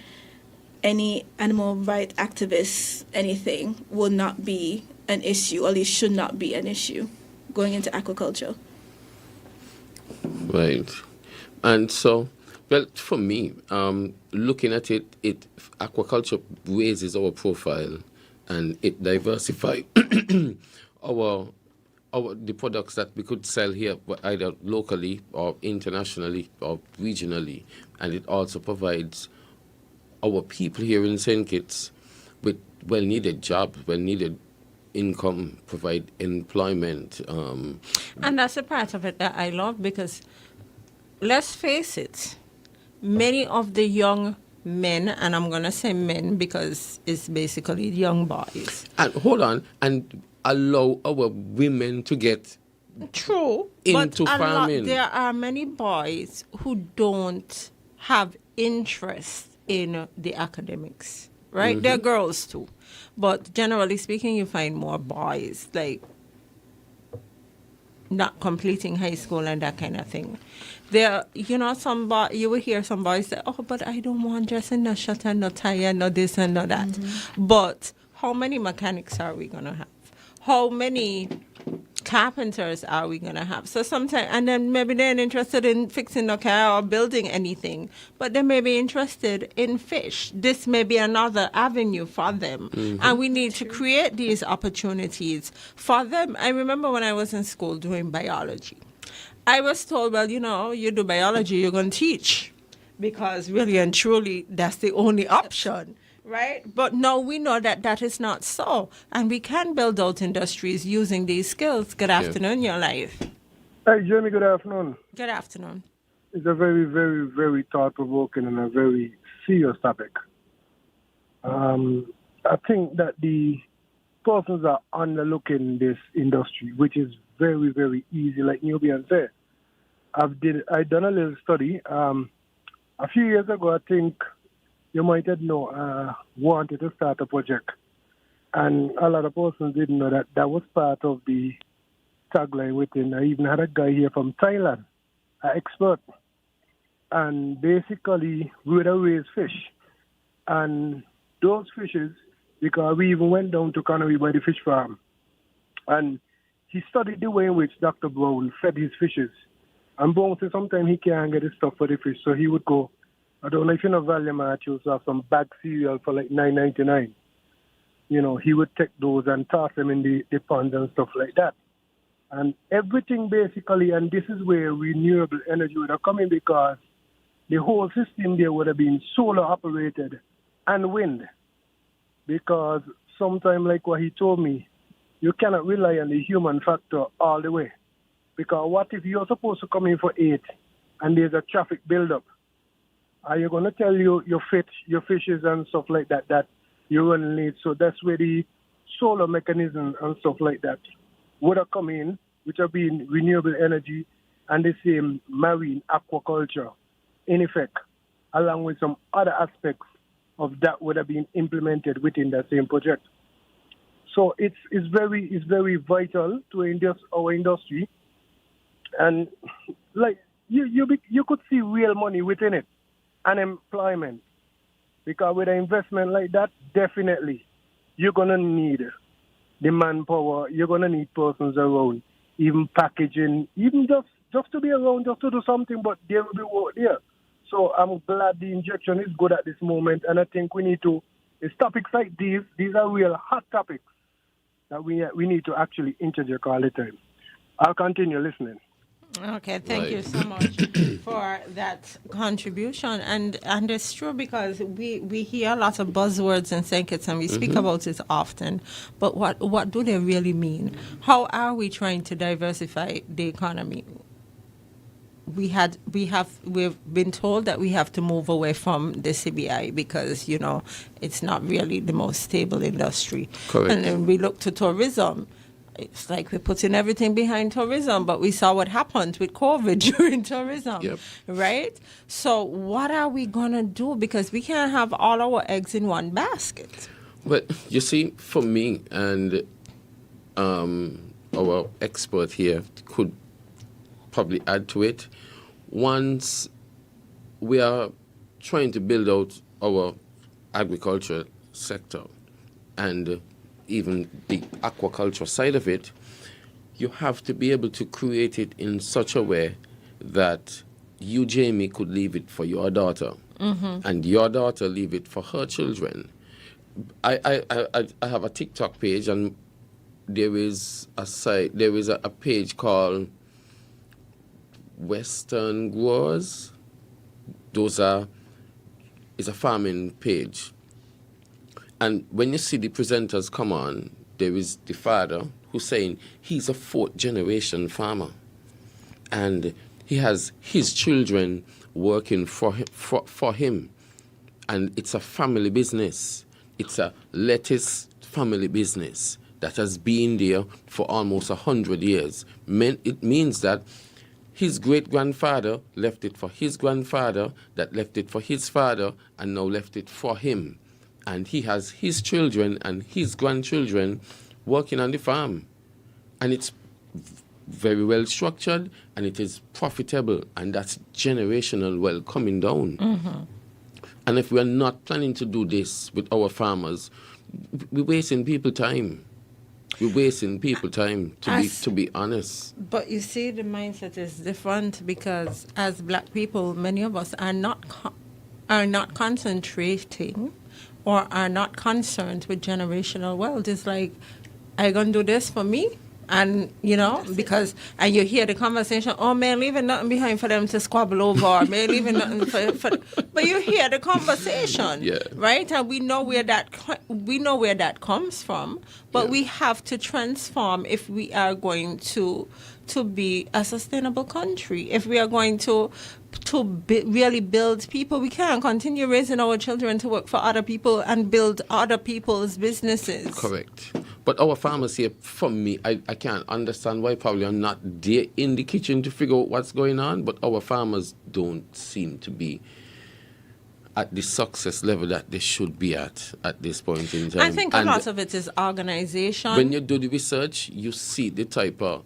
any animal rights activists, anything, will not be an issue, or at least should not be an issue going into aquaculture. Right. And so, well, for me, looking at it, aquaculture raises our profile and it diversifies the products that we could sell here, either locally or internationally or regionally, and it also provides our people here in St. Kitts with well-needed jobs, well-needed income, provide employment. And that's a part of it that I love, because let's face it, many of the young men, and I'm going to say men because it's basically young boys. And hold on, and allow our women to get true into but farming. There are many boys who don't have interest in the academics, right? Mm-hmm. There are girls too, but generally speaking, you find more boys like not completing high school and that kind of thing. There, you will hear some boys say, "Oh, but I don't want just no shirt and no tie and no this and no that." Mm-hmm. But how many mechanics are we gonna have? How many carpenters are we going to have? So sometimes, and then maybe they're interested in fixing a car or building anything, but they may be interested in fish. This may be another avenue for them. Mm-hmm. And we need to create these opportunities for them. I remember when I was in school doing biology, I was told, well, you do biology, you're going to teach, because really and truly, that's the only option. Right? But now we know that that is not so. And we can build out industries using these skills. Good afternoon, your life. Hi, Jamie, good afternoon. Good afternoon. It's a very, very, very thought-provoking and a very serious topic. I think that the persons are underlooking this industry, which is very, very easy, like Nubian said. I done a little study. A few years ago, I think, you might have wanted to start a project. And a lot of persons didn't know that was part of the tagline within. I even had a guy here from Thailand, an expert. And basically, we would raise fish. And those fishes, because we even went down to Canary by the fish farm. And he studied the way in which Dr. Brown fed his fishes. And Brown said sometimes he can't get his stuff for the fish, so he would go, I don't know if you know Value Mart, you have some bag cereal for like $9.99. He would take those and toss them in the ponds and stuff like that. And everything basically, and this is where renewable energy would have come in, because the whole system there would have been solar operated and wind. Because sometime like what he told me, you cannot rely on the human factor all the way. Because what if you're supposed to come in for 8 and there's a traffic buildup? Are you going to tell your fishes and stuff like that you're running late? So that's where the solar mechanism and stuff like that would have come in, which have been renewable energy and the same marine aquaculture, in effect, along with some other aspects of that would have been implemented within that same project. So it's very vital to our industry, and like you could see real money within it. And employment, because with an investment like that, definitely you're going to need the manpower, you're going to need persons around, even packaging, even just to be around, just to do something, but there will be work there. So I'm glad the injection is good at this moment, and I think we need to, it's topics like these are real hot topics that we need to actually interject all the time. I'll continue listening. Okay, thank you so much for that contribution. And it's true, because we hear a lot of buzzwords in St. Kitts and we speak about it often. But what do they really mean? How are we trying to diversify the economy? We've been told that we have to move away from the CBI because, it's not really the most stable industry. Correct. And then we look to tourism. It's like we're putting everything behind tourism, but we saw what happened with COVID during tourism, right? So what are we going to do? Because we can't have all our eggs in one basket. Well, you see, for me, and our expert here could probably add to it, once we are trying to build out our agriculture sector and even the aquaculture side of it, you have to be able to create it in such a way that you, Jamie, could leave it for your daughter, and your daughter leave it for her children. I have a TikTok page, and there is a page called Western Growers. It's a farming page. And when you see the presenters come on, there is the father who's saying he's a 4th generation farmer. And he has his children working for him. And it's a family business. It's a lettuce family business that has been there for almost 100 years. It means that his great-grandfather left it for his grandfather, that left it for his father, and now left it for him. And he has his children and his grandchildren working on the farm. And it's very well structured, and it is profitable, and that's generational wealth coming down. And if we are not planning to do this with our farmers, we're wasting people time. We're wasting people time, to be honest. But you see, the mindset is different because as black people, many of us are not concentrating or are not concerned with generational wealth. It's like, are you going to do this for me? And, because you hear the conversation, oh, man, leaving nothing behind for them to squabble over, or man, leaving nothing for but you hear the conversation, right? And we know where that comes from, but we have to transform if we are going to be a sustainable country. If we are going to really build people, we can't continue raising our children to work for other people and build other people's businesses. Correct. But our farmers here, for me, I can't understand why probably I'm not there in the kitchen to figure out what's going on, but our farmers don't seem to be at the success level that they should be at this point in time. I think a lot of it is organization. When you do the research, you see the type of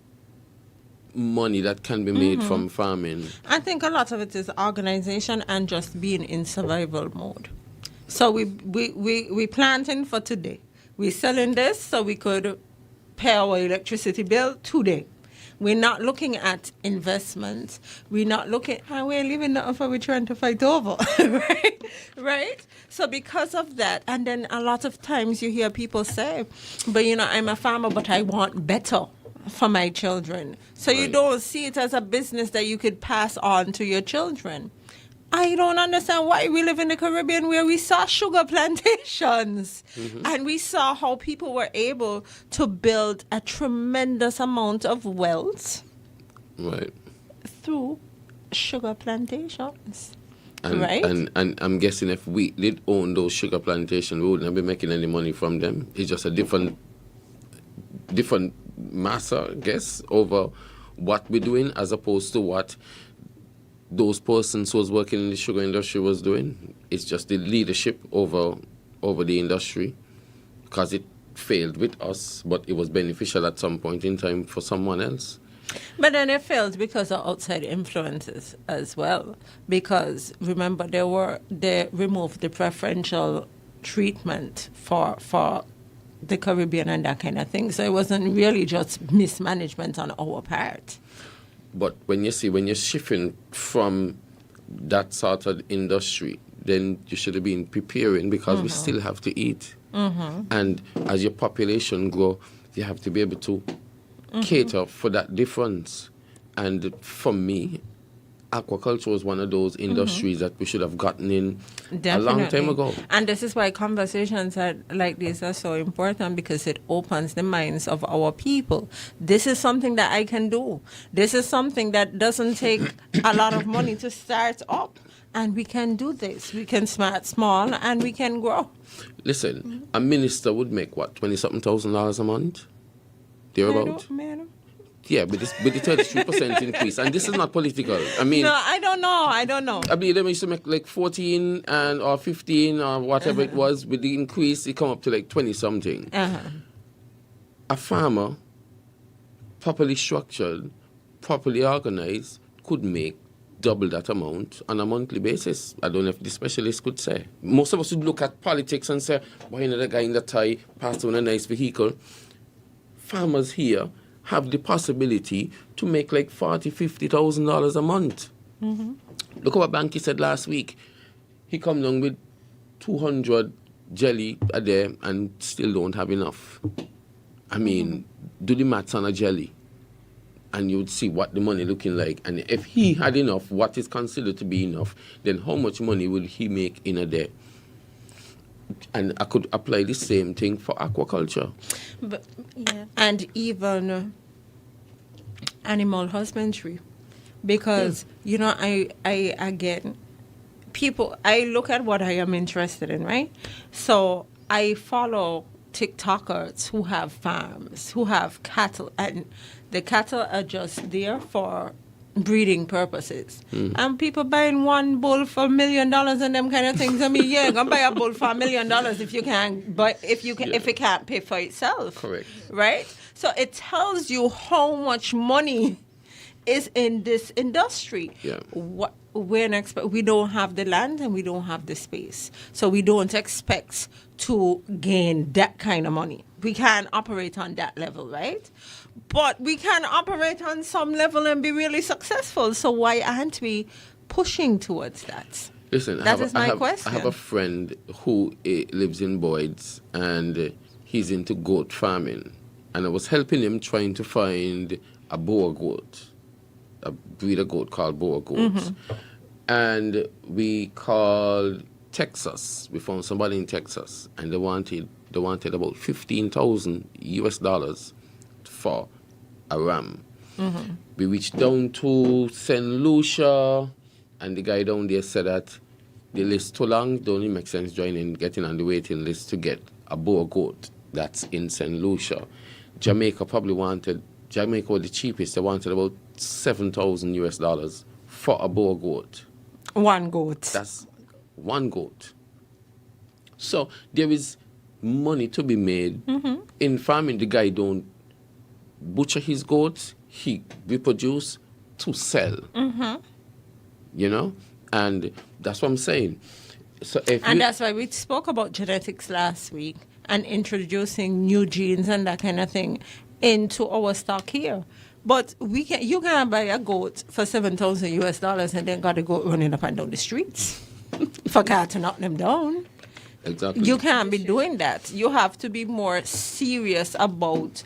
money that can be made from farming. I think a lot of it is organization and just being in survival mode. So we planting for today. We're selling this so we could pay our electricity bill today. We're not looking at investments. We're not looking, we're leaving nothing for we're trying to fight over, right? So because of that, and then a lot of times you hear people say, but I'm a farmer, but I want better for my children. So you don't see it as a business that you could pass on to your children. I don't understand why we live in the Caribbean where we saw sugar plantations and we saw how people were able to build a tremendous amount of wealth through sugar plantations. And I'm guessing if we did own those sugar plantations, we wouldn't be making any money from them. It's just a different master, I guess, over what we're doing as opposed to what those persons who was working in the sugar industry was doing. It's just the leadership over the industry, because it failed with us, but it was beneficial at some point in time for someone else. But then it failed because of outside influences as well. Because remember, they removed the preferential treatment for the Caribbean and that kind of thing. So it wasn't really just mismanagement on our part. But when you're shifting from that sort of industry, then you should have been preparing, because we still have to eat. And as your population grow, you have to be able to cater for that difference. And for me, aquaculture was one of those industries that we should have gotten in a long time ago. And this is why conversations like these are so important, because it opens the minds of our people. This is something that I can do. This is something that doesn't take a lot of money to start up. And we can do this. We can start small and we can grow. Listen, a minister would make what, $20,000 a month? Thereabout? Yeah, with the 33% increase. And this is not political. I mean... No, I don't know. I believe they used to make like 14 or 15 or whatever it was. With the increase, it come up to like 20-something. A farmer, properly structured, properly organized, could make double that amount on a monthly basis. I don't know if the specialist could say. Most of us would look at politics and say, why not the guy in the tie passed on a nice vehicle? Farmers here have the possibility to make like $40,000-$50,000 a month. Mm-hmm. Look at what Banky said last week. He come down with 200 jelly a day and still don't have enough. I mean, do the maths on a jelly and you would see what the money looking like. And if he had enough, what is considered to be enough, then how much money would he make in a day? And I could apply the same thing for aquaculture. But, yeah. And even animal husbandry. Because, you know, I again, people, I look at what I am interested in, right? So I follow TikTokers who have farms, who have cattle, and the cattle are just there for breeding purposes. And people buying one bull for $1 million and them kind of things. I mean, yeah, gonna buy a bull for $1 million if you can, but if it can't pay for itself. Correct. Right? So it tells you how much money is in this industry. Yeah. We don't have the land and we don't have the space. So we don't expect to gain that kind of money. We can't operate on that level, right? But we can operate on some level and be really successful. So why aren't we pushing towards that? Listen, That is my question. I have a friend who lives in Boyd's and he's into goat farming. And I was helping him trying to find a Boer goat, a breed of goat called Boer goats. And we called Texas. We found somebody in Texas and they wanted about $15,000 for a ram. We reached down to St. Lucia, and the guy down there said that the list too long, don't even make sense getting on the waiting list to get a Boer goat that's in St. Lucia. Jamaica was the cheapest. They wanted about $7,000 for a Boer goat. One goat. That's one goat. So there is money to be made. In farming, the guy don't butcher his goats, he reproduce to sell. You know? And that's what I'm saying. So that's why we spoke about genetics last week and introducing new genes and that kind of thing into our stock here. But you can't buy a goat for $7,000 and then got a goat running up and down the streets for car to knock them down. Exactly. You can't be doing that. You have to be more serious about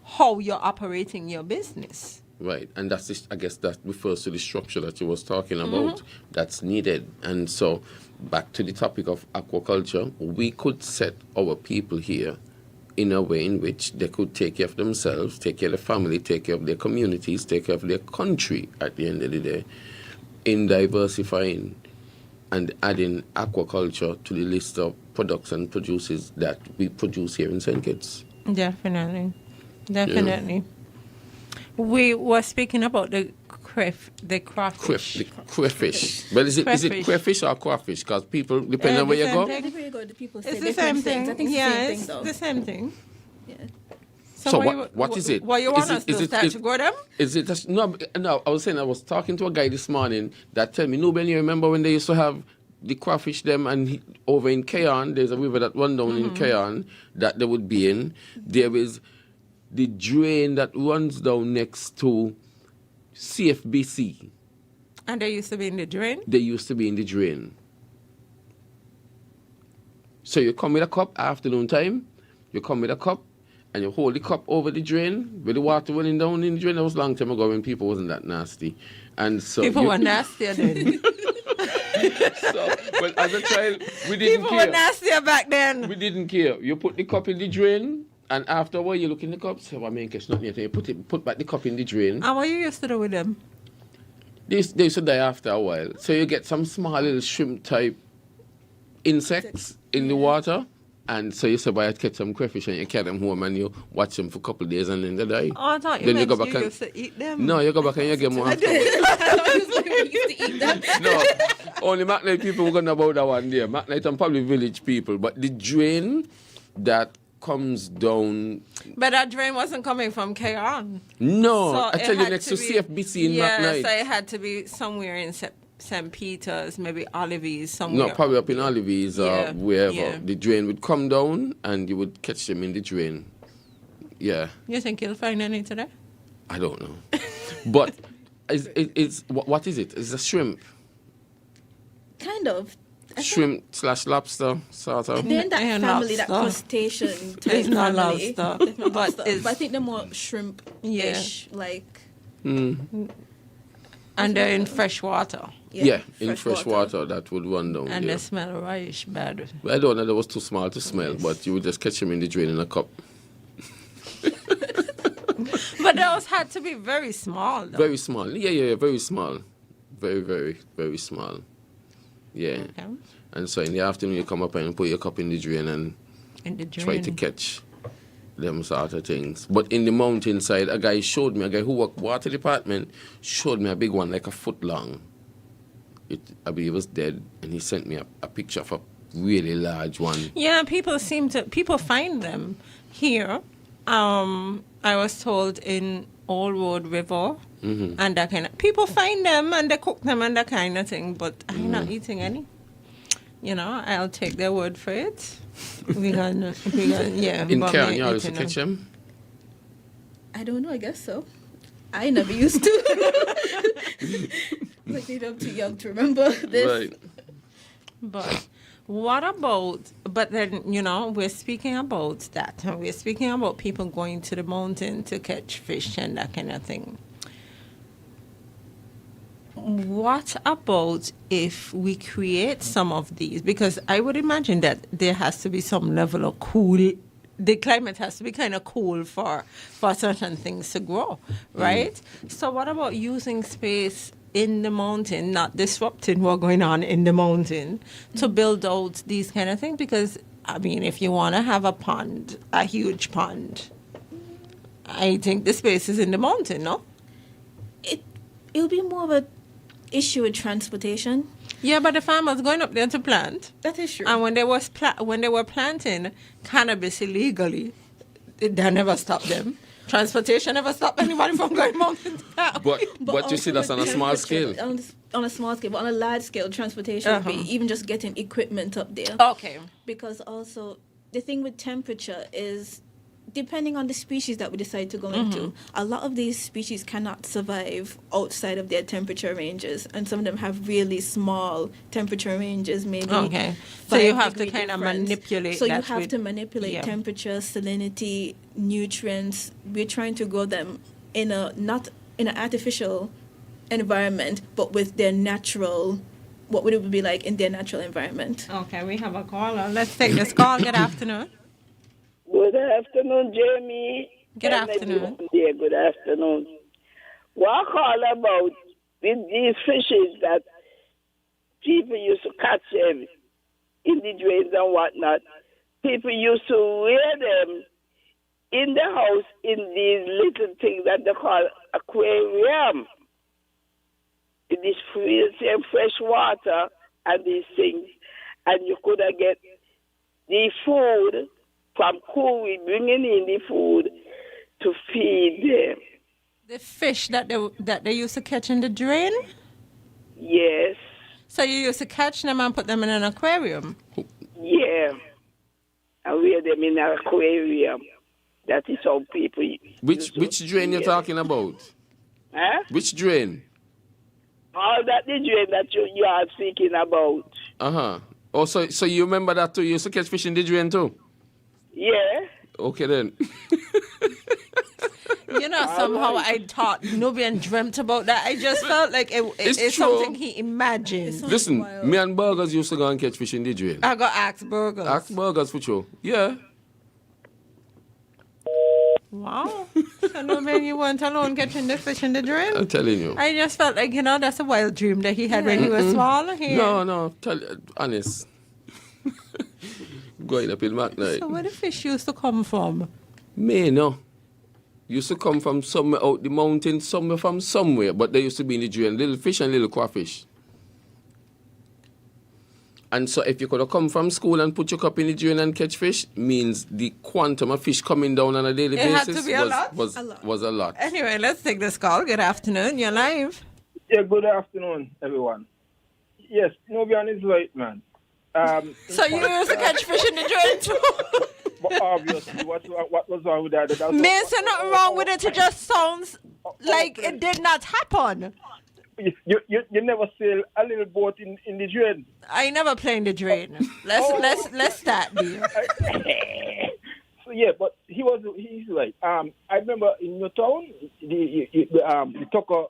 how you're operating your business. Right, and I guess that refers to the structure that you was talking about that's needed. And so, back to the topic of aquaculture, we could set our people here in a way in which they could take care of themselves, take care of their family, take care of their communities, take care of their country at the end of the day, in diversifying and adding aquaculture to the list of products and produces that we produce here in St. Kitts. Definitely. Yeah. We were speaking about the crawfish. The crayfish. But is it crayfish or crawfish? Because people, depending on where you go. The people say It's the same thing. I think It's the same thing. Yeah. So what is it? What you want us to start to grow them? Is it no? I was talking to a guy this morning that told me, no, Ben, you remember when they used to have the crawfish them over in Cayon, there's a river that run down in Cayon that they would be in. There is the drain that runs down next to CFBC. And they used to be in the drain? They used to be in the drain. So you come with a cup afternoon time, and you hold the cup over the drain with the water running down in the drain. That was a long time ago when people wasn't that nasty. And so people were nastier then. But as a child, we didn't care. People were nastier back then. We didn't care. You put the cup in the drain, and after a while you look in the cup, say, well, I mean, it's not yet. You put back the cup in the drain. And what you used to do with them? They used to die after a while. So you get some small little shrimp type insects in the water. And so you say, well, you catch some crayfish and you carry them home and you watch them for a couple of days and then they die. Oh, I thought you then meant you go back used to eat them. No, you go back and you get more after. I used to eat them. No, only McKnight people were going to know about that one there. McKnight and probably village people. But the drain that comes down. But that drain wasn't coming from K-On. No, So I it tell you, had next to be- CFBC in Yeah, McKnight. so it had to be somewhere in St. Peter's, maybe Olivies, somewhere. No, probably up in Olivies or Yeah, wherever. yeah. The drain would come down and you would catch them in the drain. Yeah, You think you'll find any today? I don't know. But what is it? It's a shrimp. Kind of. Shrimp / lobster, sort of. They're in that Ain't family, that lobster. crustacean type It's not family. lobster, It's not but lobster. it's- But I think they're more shrimp-ish, like... And they're in fresh water. Yeah, in fresh water that would run down. And yeah. they smell rice bad. I don't know, that was too small to smell, but you would just catch them in the drain in a cup. But those had to be very small, though. Very small. Yeah, very small. Very, very, very small. Yeah. Okay. And so in the afternoon, you come up and put your cup in the drain and In the try to drain. catch them sort of things. But in the mountainside, a guy who worked water department, showed me a big one, like a foot long. I believe it was dead, and he sent me a picture of a really large one. Yeah, people find them here. I was told in Old Road River, and that kind of people find them and they cook them and that kind of thing. But I'm not eating any. You know, I'll take their word for it. Yeah. In but Cairn, me you always eating catch them? I don't know, I guess so. I never used to. Like, I'm too young to remember this. Right. But what about, but then, you know, we're speaking about that. And we're speaking about people going to the mountain to catch fish and that kind of thing. What about if we create some of these? Because I would imagine that there has to be some level of cool. The climate has to be kind of cool for certain things to grow, right? So what about using space in the mountain, not disrupting what's going on in the mountain, to build out these kind of things? Because, I mean, if you want to have a pond, a huge pond, I think the space is in the mountain, no? It'll be more of a issue with transportation. Yeah, but the farmers going up there to plant. That is true. And when they were planting cannabis illegally, that never stopped them. Transportation never stopped anybody from going mountain to plant. But you see, that's on a small scale. On a small scale, but on a large scale, transportation would be even just getting equipment up there. Okay. Because also, the thing with temperature is, depending on the species that we decide to go into, a lot of these species cannot survive outside of their temperature ranges, and some of them have really small temperature ranges, maybe. Okay. So you 5 have to degree kind of difference. manipulate So you that have with- to manipulate yeah. temperature, salinity, nutrients. We're trying to grow them in not in an artificial environment, but with their natural, what would it be like in their natural environment. Okay, we have a caller. Let's take this call. Good afternoon. Good afternoon, Jamie. Good And afternoon. everyone there, good afternoon. What call about with these fishes that people used to catch them in the drains and whatnot? People used to rear them in the house in these little things that they call aquarium. In this fresh water and these things. And you could get the food from Korea, bringing in the food to feed them. The fish that they used to catch in the drain? Yes. So you used to catch them and put them in an aquarium? Yeah. And rear them in an aquarium. That is how people... Which drain you're talking about? Huh? Which drain? All that the drain that you are speaking about. Uh-huh. Oh, so you remember that too? You used to catch fish in the drain too? Yeah. Okay then. You know, somehow I thought Nubian dreamt about that. I just felt like it's true. something he imagined. Listen, me and Burgers used to go and catch fish in the drain. I got Axe Burgers. Axe Burgers for sure. Yeah. Wow. So Nubian, you weren't alone catching the fish in the drain? I'm telling you. I just felt like, that's a wild dream that he had when he was small. Here. No, honest. Going up in McKnight. So where the fish used to come from? Me, no. Used to come from somewhere out the mountain, somewhere from somewhere, but they used to be in the drain, little fish and little crawfish. And so if you could have come from school and put your cup in the drain and catch fish, means the quantum of fish coming down on a daily Had basis to be a lot? was a lot. Anyway, let's take this call. Good afternoon. You're live. Yeah, good afternoon, everyone. Yes, Nubian is right, man. So you used to catch fish in the drain too? But obviously, what was wrong with that? Mason, nothing wrong with it. It just sounds like it did not happen. You never sail a little boat in the drain. I never play in the drain. Let's start there. So yeah, but he's right. I remember in your town, the Tucker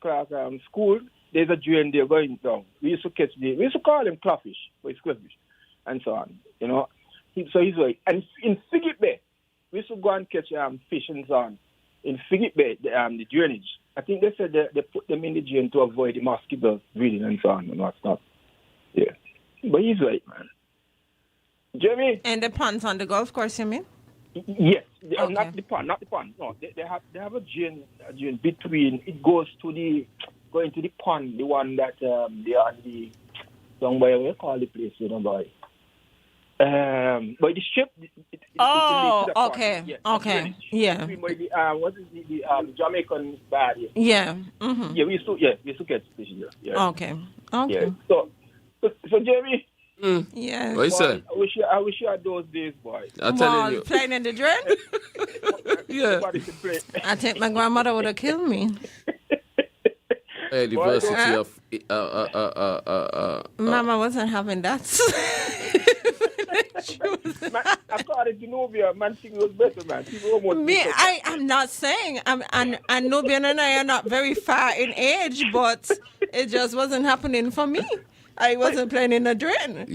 class school, there's a drain there going down. We used to call them clawfish, but it's crayfish, and so on. You know, so he's right. And in Figit Bay, we used to go and catch fish and so on. In Figit Bay, the drainage. I think they said they put them in the drain to avoid the mosquitoes breeding and so on and what's not. Yeah, but he's right, man. Jeremy. And the ponds on the golf course, you mean? Yes, Okay. not the pond. No, they have a drain between. It goes going to the pond, the one that they are the down by what you call the place, you know, boy. But the ship. Okay. Yes, Okay. Yeah. What is the Jamaican bar? Yeah. Mm-hmm. Yeah, we used to catch fish there. Yeah. Okay. Okay. Yeah. So Jeremy. Yeah. What you say? I wish you had those days, boy. I'm telling you. Playing in the drain? Yeah. I think my grandmother would have killed me. University of Mama wasn't having that. According to Nubia, man, thing was better, man. I'm not saying. And Nubian and I are not very far in age, but it just wasn't happening for me. I wasn't playing in the drain.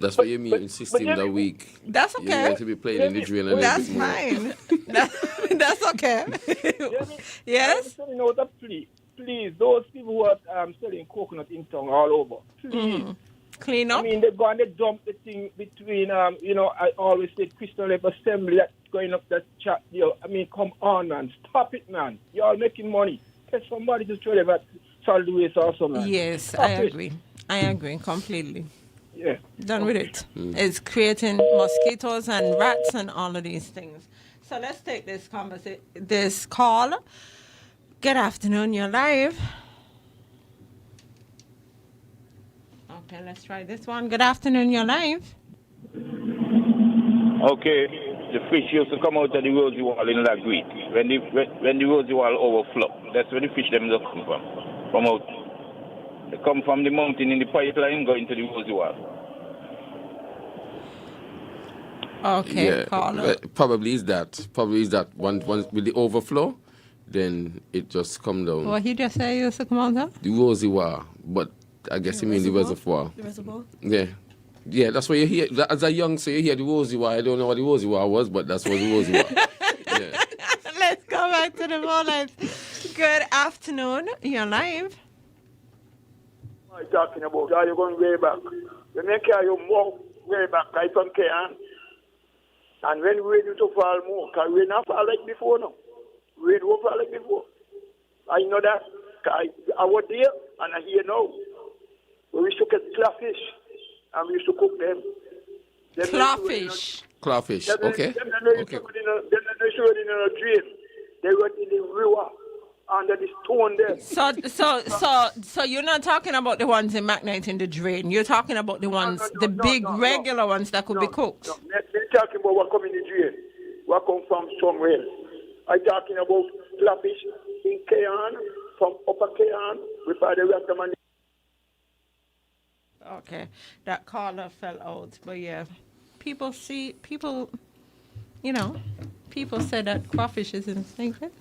That's why your immune system that weak. That's okay. You want to be playing in the drain. That's fine. That's okay. Yes? You know, please, those people who are selling coconut in town all over, please. Clean up. I mean, they go and they dump the thing between, I always say Crystal Lake Assembly that's going up that chat there. I mean, come on, man. Stop it, man. You're all making money. Get somebody to throw them at solid waste also, man. Yes, Stop I it. agree. I agree completely. Yeah. Done with it. It's creating mosquitoes and rats and all of these things. So let's take this call. Good afternoon, you're live. Okay, let's try this one. Good afternoon, you're live. Okay, the fish used to come out of the rosy wall in Lagreed. When the rosy wall overflow, that's where the fish them just come from. From out. They come from the mountain in the pipeline, go into the rosy wall. Okay, Yeah, caller. probably is that. Once with the overflow, then it just come down. What he just said, you used to come out there? The rosy wall, but I guess you mean the reservoir. The reservoir? Yeah. Yeah, that's what you hear. As a youngster, you hear the rosy wall. I don't know what the rosy wall was, but that's what the rosy wall. Yeah. Let's go back to the phone lines. Good afternoon, you're live. What are you talking about? Are you going way back? You make you more way back, right from KN. And when we used to fall more, because we not fall like before now. We don't fall like before. I know that. I was there and I hear now. We used to get clawfish and we used to cook them. Clawfish. Clawfish, okay. They threw it in a drain. They went in the river under the stone there. So you're not talking about the ones in McKnight in the drain. You're talking about the ones, regular ones that could be cooked. No, they're talking about what come in the drain. What come from somewhere else. I'm talking about clawfish in KN, from Upper KN, with the recommendation. Okay, that caller fell out, but yeah, people say that crawfish is instinctive.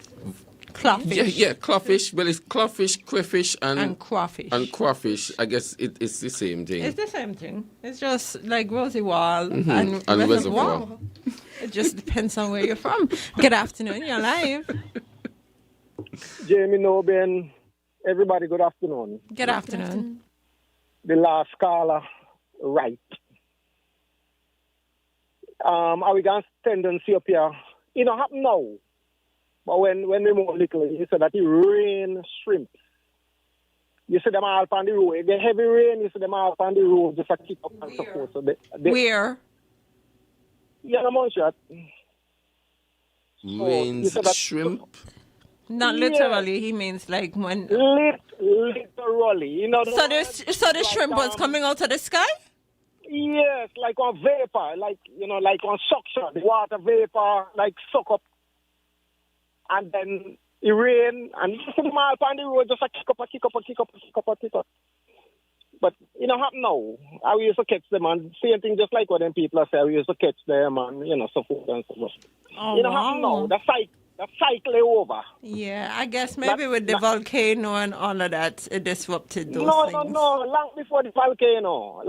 Clawfish. Yeah, clawfish. Well, it's clawfish, crayfish, and crawfish. And crawfish. I guess it's the same thing. It's the same thing. It's just like rosy wall And and reservoir. reservoir. It just depends on where you're from. Good afternoon, you're live. Jamie Noben, everybody, good afternoon. Good afternoon. The last caller, right. Are we going to tendency up here? It don't happen now. But when we were little, you said that it rain shrimp. You see them all on the road. If there's heavy rain, you see them all on the road just a kick up and so forth. So Where? Yeah, no shot. Rains shrimp? Not literally, he means like when... Literally. You know, so the shrimp was coming out of the sky? Yes, like on vapor, like on suction, the water vapor, like suck up, and then it rain, and you see them all on the road, just a kick up. But happen now. I used to catch them, and same thing, just like what them people say. We used to catch them, and so forth and so forth. Oh, wow. Happen now. The cycle is over. Yeah, I guess maybe with the volcano and all of that, it disrupted those things. No. Long before the volcano.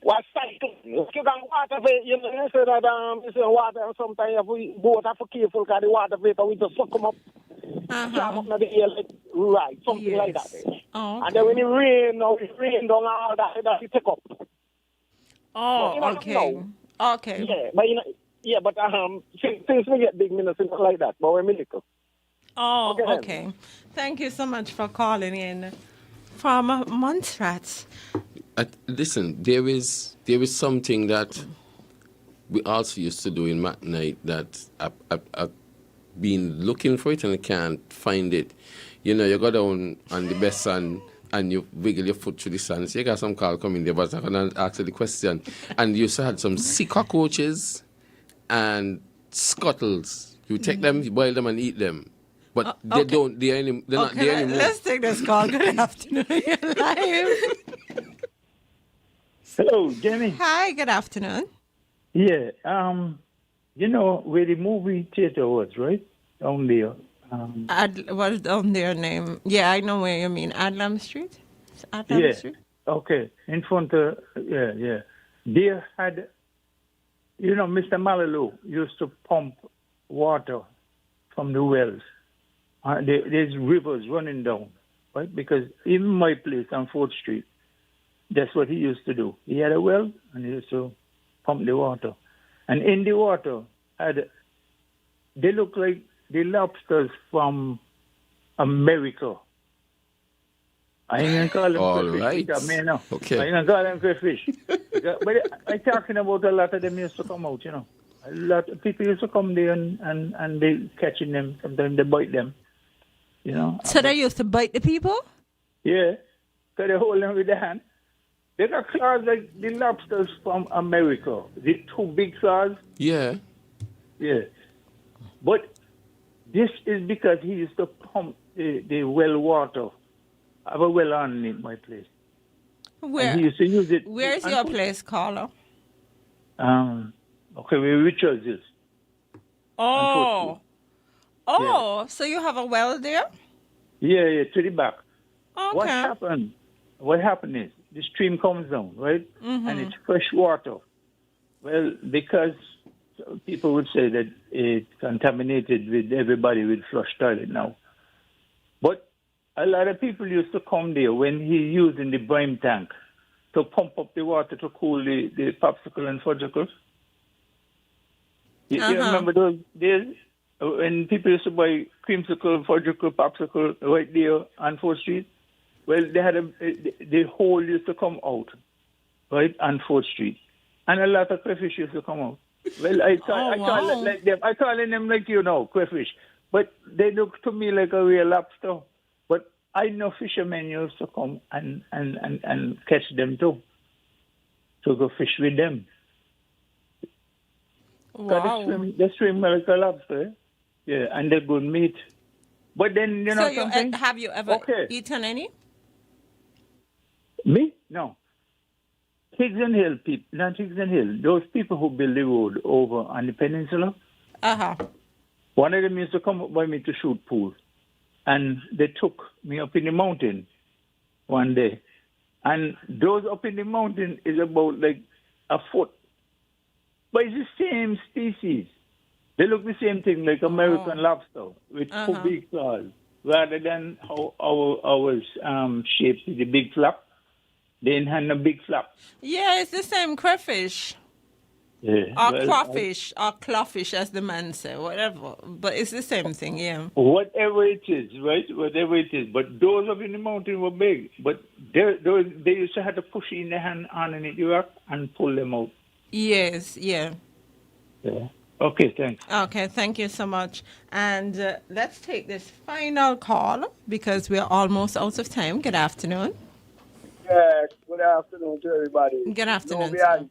What cycle? You can water vapor. You say that you say water, and sometimes you both have to be careful because the water vapor we just suck them up. Jam up in the air something like that. Oh, okay. And then when it rain down all that it take up. Oh, okay. Okay. But since we get big minutes like that, but we're little. Oh, okay. Thank you so much for calling in from Montserrat. Listen, there is something that we also used to do in Mac Night that I've been looking for it and I can't find it. You go down on the best sun and you wiggle your foot through the sand. So you got some call coming there, but I'm going to ask you the question. And you also had some sea cockroaches and scuttles. You take them, you boil them and eat them. But they're not there anymore. Let's take this call. Good afternoon. You're live. Hello, Jenny. Hi, good afternoon. Yeah, where the movie theater was, right? Down there. What's down their name? Yeah, I know where you mean. Adlam Street? Street? Okay. In front of, yeah. They had, Mr. Malalo used to pump water from the wells. There's rivers running down, right? Because even my place on 4th Street, that's what he used to do. He had a well and he used to pump the water. And in the water, they look like the lobsters from America. I ain't gonna call them crayfish. Right. Okay. I ain't gonna call them crayfish. But I'm talking about a lot of them used to come out, A lot of people used to come there and they catching them. Sometimes they bite them, So they used to bite the people? Yeah. So they hold them with their hand. They got claws like the lobsters from America. The two big claws. Yeah. Yeah. But this is because he used to pump the well water. I have a well on in my place. Where? And he used to use it. Where's your place, caller? Okay, where Richards is. Oh. So you have a well there? Yeah, to the back. Okay. What happened is, the stream comes down, right? Mm-hmm. And it's fresh water. Well, because people would say that it's contaminated with everybody with flush toilet now. But a lot of people used to come there when he's using the brine tank to pump up the water to cool the popsicle and fudgicles. You remember those days when people used to buy creamsicle, fudgicle, popsicle right there on 4th Street? Well, they had the hole used to come out, right, on 4th Street. And a lot of crayfish used to come out. Well, I call it like them. I calling them like crayfish. But they look to me like a real lobster. But I know fishermen used to come and catch them too. To go fish with them. Wow. They swim like a lobster. Eh? Yeah, and they're good meat. But then, something? Have you ever eaten any? Me? No. Higgs and Hill people, not Higgs and Hill, those people who build the road over on the peninsula. One of them used to come up by me to shoot pool. And they took me up in the mountain one day. And those up in the mountain is about like a foot. But it's the same species. They look the same thing, like American lobster with two big claws, rather than how ours shaped the big flap. They didn't have a big flap. Yeah, it's the same crayfish. Yeah. Or Well, crawfish, or clawfish, as the man say, whatever. But it's the same thing, yeah. whatever it is, right? Whatever it is. But those up in the mountain were big. But they used to have to push in the hand on in the rock and pull them out. Yes, yeah. Yeah. Okay, thanks. Okay, thank you so much. And let's take this final call because we're almost out of time. Good afternoon. Yeah, good afternoon to everybody. Good afternoon, Novian,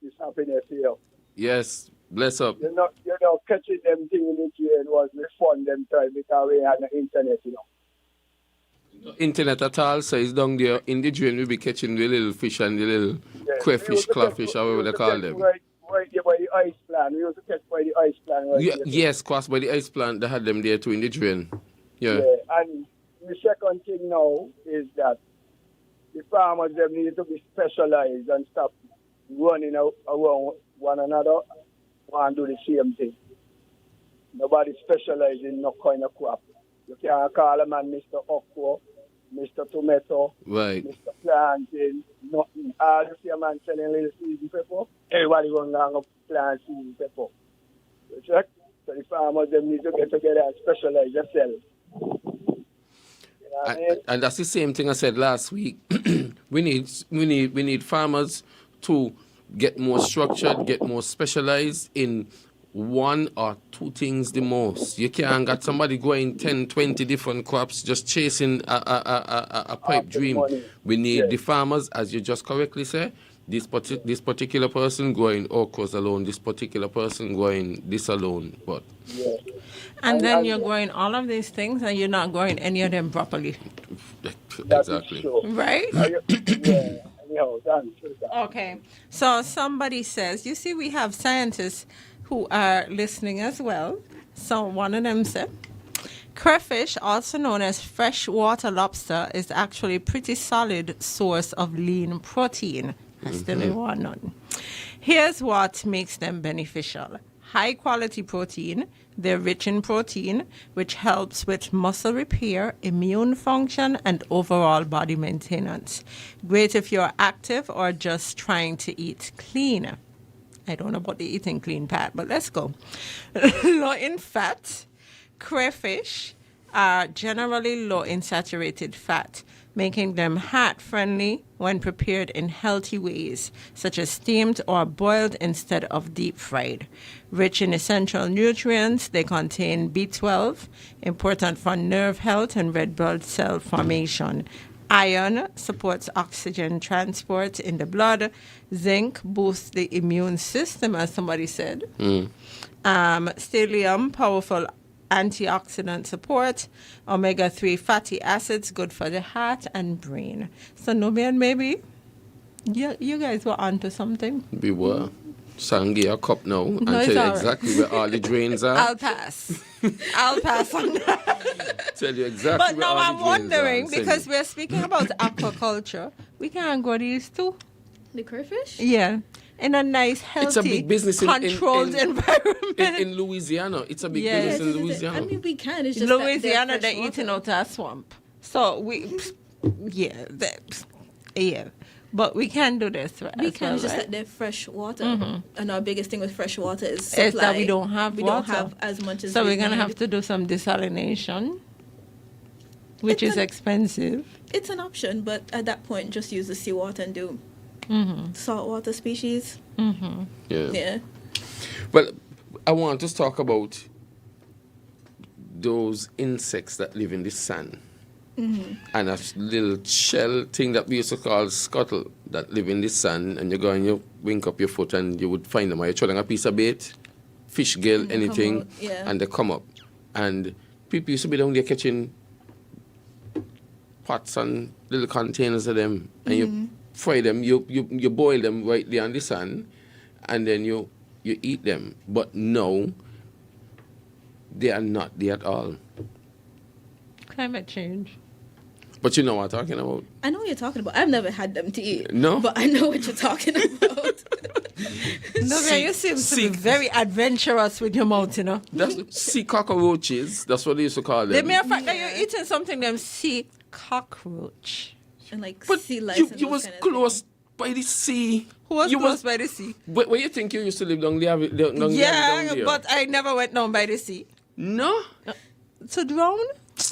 it's happiness here. Yes, bless up. You know, catching them thing in the train was the fun them time because we had the internet, you know. Internet at all, so it's down there in the drain. We'll be catching the little fish and the little crayfish, clawfish, however they call them. Right there by the ice plant. We used to catch by the ice plant. Right Yeah, there. yes, cross by the ice plant, they had them there too in the drain. Yeah. And the second thing now is that the farmers them need to be specialized and stop running around one another and do the same thing. Nobody specializes in no kind of crop. You can't call a man Mr. Okra, Mr. Tomato, Right. Mr. Plantain, nothing. All you see a man selling little season pepper, everybody going down and plant season pepper. You check? So the farmers them need to get together and specialize themselves. You know what I mean? And that's the same thing I said last week. we need farmers to get more structured, get more specialized in one or two things the most. You can't get somebody going 10, 20 different crops just chasing a pipe dream. We need the farmers, as you just correctly say, this particular person going okras alone, this particular person going this alone. But And then you're growing all of these things and you're not growing any of them properly. Exactly. Right? Yeah. Okay. So somebody says, you see, we have scientists who are listening as well. So one of them said, crayfish, also known as freshwater lobster, is actually a pretty solid source of lean protein. I still want none. Here's what makes them beneficial. High quality protein. They're rich in protein, which helps with muscle repair, immune function, and overall body maintenance. Great if you're active or just trying to eat clean. I don't know about the eating clean part, but let's go. Low in fat, crayfish are generally low in saturated fat, making them heart-friendly when prepared in healthy ways, such as steamed or boiled instead of deep-fried. Rich in essential nutrients, they contain B12, important for nerve health and red blood cell formation. Iron supports oxygen transport in the blood. Zinc boosts the immune system, as somebody said. Stellium, powerful antioxidant support. Omega-3 fatty acids, good for the heart and brain. So, Nubian, maybe you guys were onto something. We were. Sangi a cup now and No, tell you all exactly where all the drains are. I'll pass. I'll pass on that. Tell you exactly But where now all I'm the drains wondering, are. Send because you. we're speaking about aquaculture, we can grow these too. The crayfish? Yeah. In a nice, healthy, It's a big business controlled environment. in Louisiana. It's a big Yes. business in Louisiana. I mean, we can. It's just that Louisiana, they're they're fresh eating water. out a swamp. So yeah. But we can do this, right? We as can. well, It's just right? that they're fresh water. Mhm. And our biggest thing with fresh water is supply. It's that we don't have We water. don't have as much as So we we're going to need. have to do some desalination, which is expensive. It's an option, but at that point, just use the seawater and do saltwater species. Yeah. Well, I want to talk about those insects that live in the sand. And a little shell thing that we used to call scuttle that live in the sand, and you go and you wink up your foot and you would find them. Are you throwing a piece of bait, fish, gill, And they anything, come out, yeah. and they come up. And people used to be down there catching pots and little containers of them, and you fry them, you boil them right there on the sand, and then you eat them. But no, they are not there at all. Climate change. But you know what I'm talking about. I know what you're talking about. I've never had them to eat. No? But I know what you're talking about. No, man, you seem to be very adventurous with your mouth, you know. That's sea cockroaches. That's what they used to call them. The mere fact that you're eating something them sea cockroach. And like But sea lice. you and you those was kind of close by the sea. Who was close by the sea? Where you think you used to live down there? Down there? But I never went down by the sea. No? To drown?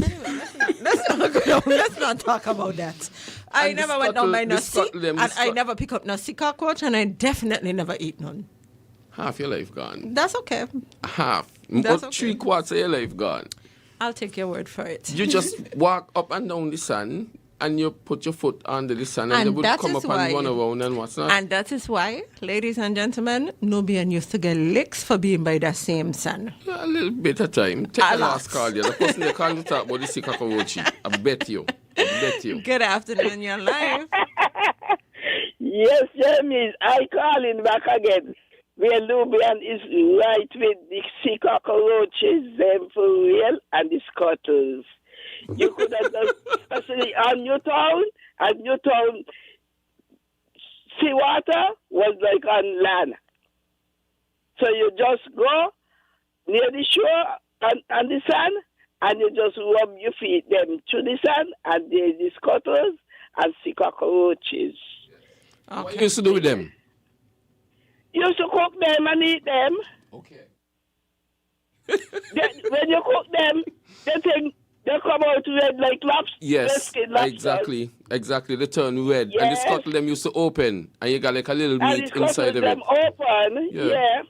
Anyway, let's not talk about that. I never went down by no sea, and I never pick up no sea cockroach, and I definitely never eat none. Half your life gone. That's okay. Half. That's But okay. 3/4 of your life gone. I'll take your word for it. You just walk up and down the sand, and you put your foot under the sand, and they would that come is up and why- run around and what's not. And that is why, ladies and gentlemen, Nubian used to get licks for being by that same sun. A little bit of time. Take A the lot. last call there. The person they call to talk about the sea cockroach. I bet you. Good afternoon, you're live. Yes, Jeremy, I calling back again. Where Nubian is right with the sea cockroaches, them for real, and the scuttles. You could have done, especially on Newtown, and Newtown, seawater was like on land. So you just go near the shore and the sand, and you just rub your feet them to the sand, and there's the scuttles and sea cockroaches. What you used to do with them? Used to cook them and eat them. Okay. When you cook them, they come out red like lobster. Yes, exactly. They turn red. And the Yes. scuttle them used to open, and you got like a little And meat the inside of them it. open, Yeah. yeah.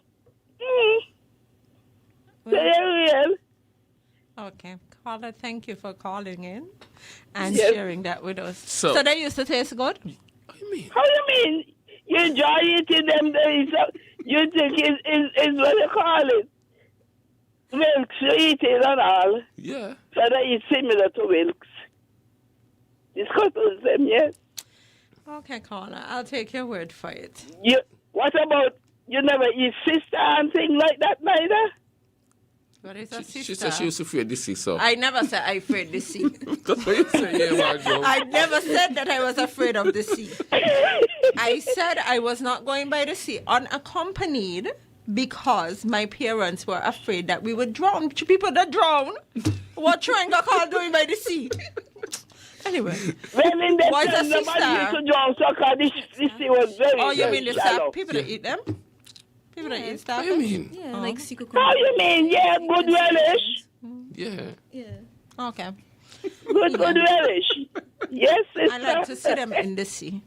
They're real. Okay. Caller, thank you for calling in and Yes. sharing that with us. So- So they used to taste good? How you mean? You enjoy eating them days? You think is what you call it? Milks you eat it and all. Yeah. So they eat similar to milks. The scuttles them, yes. Okay, caller, I'll take your word for it. What about you never eat sister and things like that neither? What is a sister? She said she used to fear the sea, so. I never said I feared the sea. That's what you say, yeah, Marjo. I never said that I was afraid of the sea. I said I was not going by the sea unaccompanied because my parents were afraid that we would drown. People that drown, what trying to call doing by the sea? Anyway, Well, in the why is a time, nobody used sister? to drown, so 'cause this sea was very, Oh, you very mean the shallow. sap? People that eat them? People that eat stuff? What do you mean? Yeah, like sea How you mean? Yeah, good relish. Yeah. Okay. Good relish. Yes, sister. I like to see them in the sea.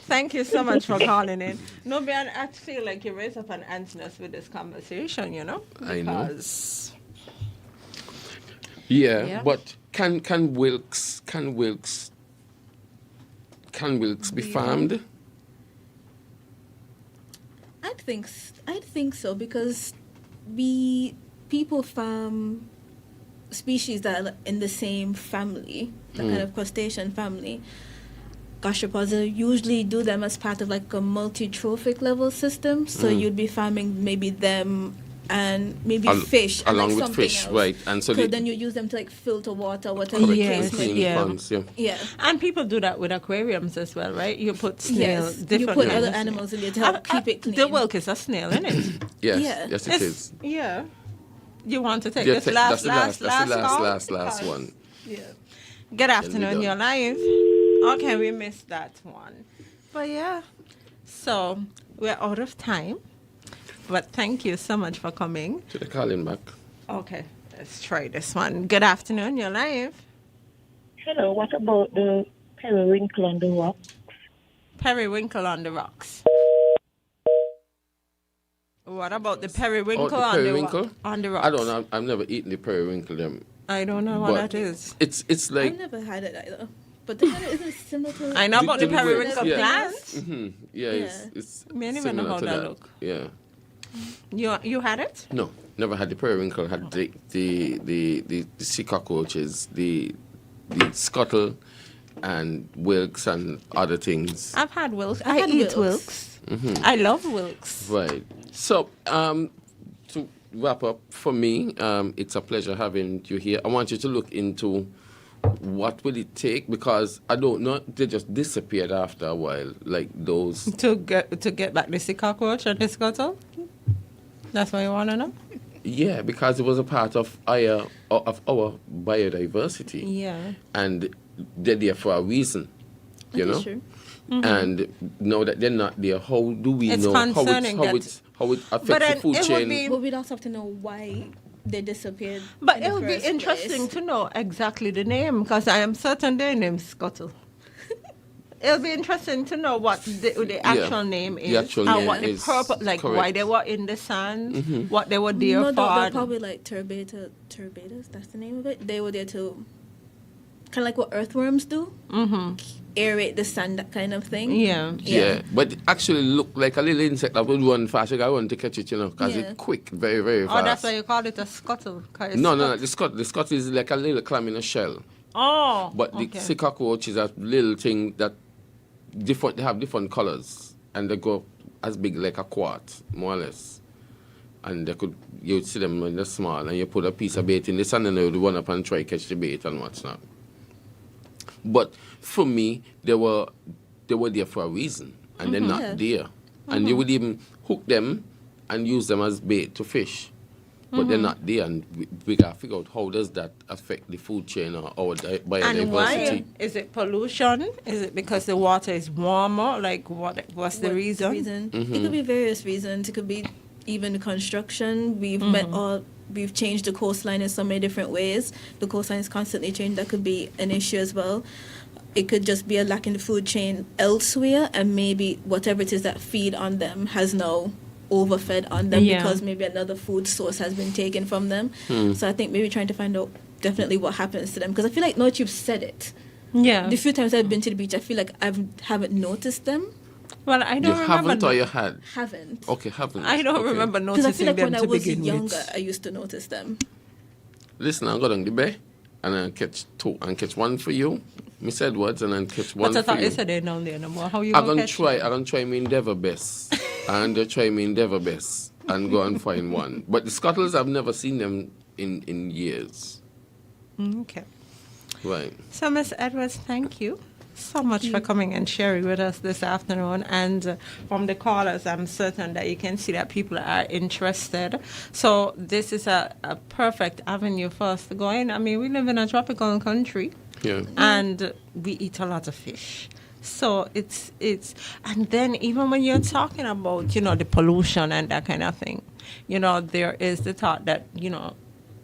Thank you so much for calling in. Nubian, I feel like you raised up an antness with this conversation, you know? I know. Because Yeah, but can Wilkes be farmed? I'd think so because people farm species that are in the same family, the kind of crustacean family. Gastropods usually do them as part of like a multi-trophic level system. So you'd be farming maybe them and maybe fish and along like with something fish, else. right? And so then you use them to like filter water, whatever correct, the Yes, case may clean be. ponds, yeah. Yeah. And people do that with aquariums as well, right? You put snail, Yes, you different put kinds other of snail. animals in there to help keep it clean. The Wilk is a snail, isn't it? Yes, Yeah. yes, it is. Yeah. You want to take Yeah, this that's the last last call? one. Yeah. Good afternoon, done. you're live. Okay, we missed that one. But yeah, so we're out of time. But thank you so much for coming. To the calling back. Okay, let's try this one. Good afternoon, you're live. Hello, what about the periwinkle on the rock? Periwinkle on the rocks. What about the periwinkle, Oh, the periwinkle? on the rocks? I don't know. I've never eaten the periwinkle. Them. I don't know what But that is. It's like I've never had it either. But the kind of isn't it similar to I know about the periwinkle yeah. plant. Mm-hmm. Yeah, it's Me don't even know similar how to that that. look. Yeah. You had it? No, never had the periwinkle. Had the sea cockroaches, the scuttle, and wilks and other things. I've had wilks. I've I had eat wilks. wilks. Mm-hmm. I love wilks. Right. So, to wrap up, for me, it's a pleasure having you here. I want you to look into what will it take, because I don't know, they just disappeared after a while, like those. To get back the sea cockroach or the scuttle? That's what you want to know? Yeah, because it was a part of our biodiversity. Yeah. And they're there for a reason. you know. True. And now that they're not there, how do we It's know concerning how it affects But the then food it would chain? be- But we'd also have to know why they disappeared. But in it the would be first interesting place. to know exactly the name, because I am certain their name is Scuttle. It'll be interesting to know what the actual name is. The actual and name what the is purpose, like why correct. they were in the sand, Mhm. what they were there No, for. they're probably like turbidas, that's the name of it. They were there to, kind of like what earthworms do, aerate the sand, that kind of thing. Yeah, but it actually look like a little insect that would run fast. You got to run to catch it, you know, because Yeah. it's quick, very, very fast. Oh, that's why you call it a scuttle. 'Cause it's No, scut- the scot is like a little clam in a shell. Oh, But the okay. sea cockroach is a little thing that different. They have different colors, and they go as big like a quart, more or less. And you'd see them when they're small, and you put a piece of bait in the sand, and they would run up and try catch the bait and what's not. But for me, they were there for a reason, and they're not there. And you would even hook them and use them as bait to fish. But they're not there, and we got to figure out how does that affect the food chain or our biodiversity. And why? Is it pollution? Is it because the water is warmer? Like, what's the reason? It could be various reasons. It could be even construction. We've changed the coastline in so many different ways. The coastline is constantly changed. That could be an issue as well. It could just be a lack in the food chain elsewhere, and maybe whatever it is that feed on them has now overfed on them because maybe another food source has been taken from them. So I think maybe trying to find out definitely what happens to them, because I feel like now that you've said it, the few times I've been to the beach, I feel like I haven't noticed them. Well, I don't you remember. haven't or you had? Haven't. Okay, haven't. I don't Okay. remember Because I feel noticing like them when I to was begin younger, with. I used to notice them. Listen, I'll go down the bay and I'll catch two and catch one for you, Miss Edwards, and then catch one But I for thought you. you said they're down there no more. How you I'm gonna gonna catch try. I'm gonna try my endeavor best, and try my endeavor best, and go and find one. But the scuttles, I've never seen them in years. Okay. Right. So, Miss Edwards, thank you so much for coming and sharing with us this afternoon. And from the callers, I'm certain that you can see that people are interested. So this is a perfect avenue for us to go in. I mean, we live in a tropical country, and we eat a lot of fish. So it's and then even when you're talking about, the pollution and that kind of thing, there is the thought that,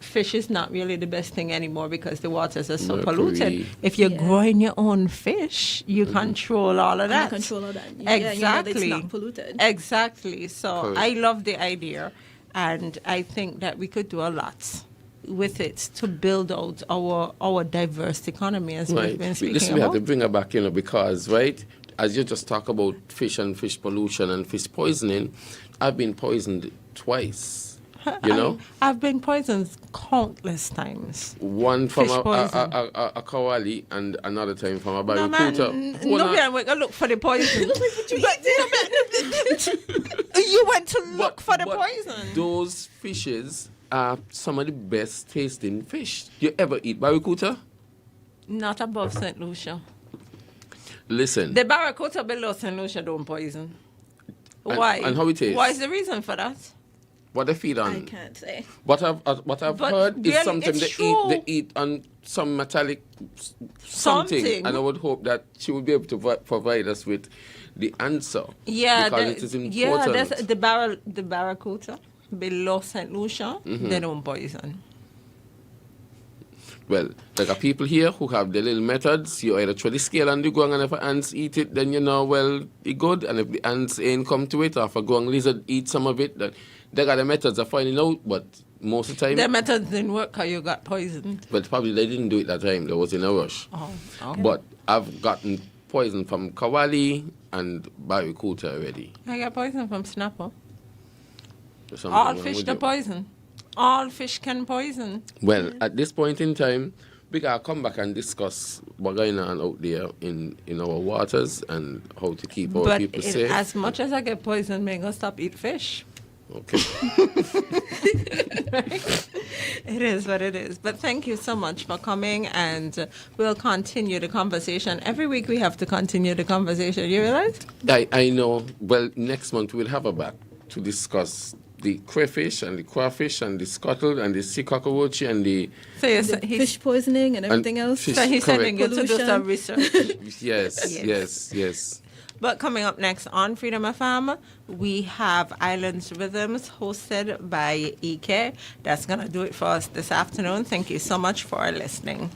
fish is not really the best thing anymore because the waters are so polluted. If you're growing your own fish, you control all of that. You control all that. Exactly. It's not polluted. Exactly. So Correct. I love the idea, and I think that we could do a lot with it to build out our diverse economy, as we've been speaking Listen, we have to about. bring her back, because, right, as you just talk about fish and fish pollution and fish poisoning, I've been poisoned twice. I've been poisoned countless times. One from Fish poison. a kawali and another time from a No, man, barracuda. no, man, we're going to look for the poison. You went to look for the poison. Those fishes are some of the best tasting fish. You ever eat barracuda? Not above St. Lucia. Listen. The barracuda below St. Lucia don't poison. And- Why? and how it tastes? What is the reason for that? What they feed on? I can't say. What I've But heard is really, sometimes it's they eat on some metallic something, Something. and I would hope that she would be able to provide us with the answer. Yeah, because it is important. yeah, that's the barracuda below St. Lucia. They don't poison. Well, there are people here who have their little methods. You either throw the scale on the ground, and if ants eat it, then it's good. And if the ants ain't come to it, or if a ground lizard eat some of it, then they got the methods of finding out. But most of the time, The methods didn't work because you got poisoned. but probably they didn't do it that time. They was in a rush. Oh, okay. But I've gotten poison from kawali and barracuda already. I got poison from snapper. There's something All wrong fish with the you. poison. All fish can poison. Well, at this point in time, we gotta come back and discuss what's going on out there in our waters and how to keep our But people safe. as much as I get poisoned, I'm going to stop eat fish. Okay. It is what it is. But thank you so much for coming, and we'll continue the conversation. Every week we have to continue the conversation. You realize? I know. Well, next month we'll have her back to discuss the crayfish and the crawfish and the scuttle and the sea cockroach and the fish poisoning and everything else. fish, So he's correct. sending you to do some research. Yes. But coming up next on Freedom FM, we have Islands Rhythms hosted by EK. That's going to do it for us this afternoon. Thank you so much for listening.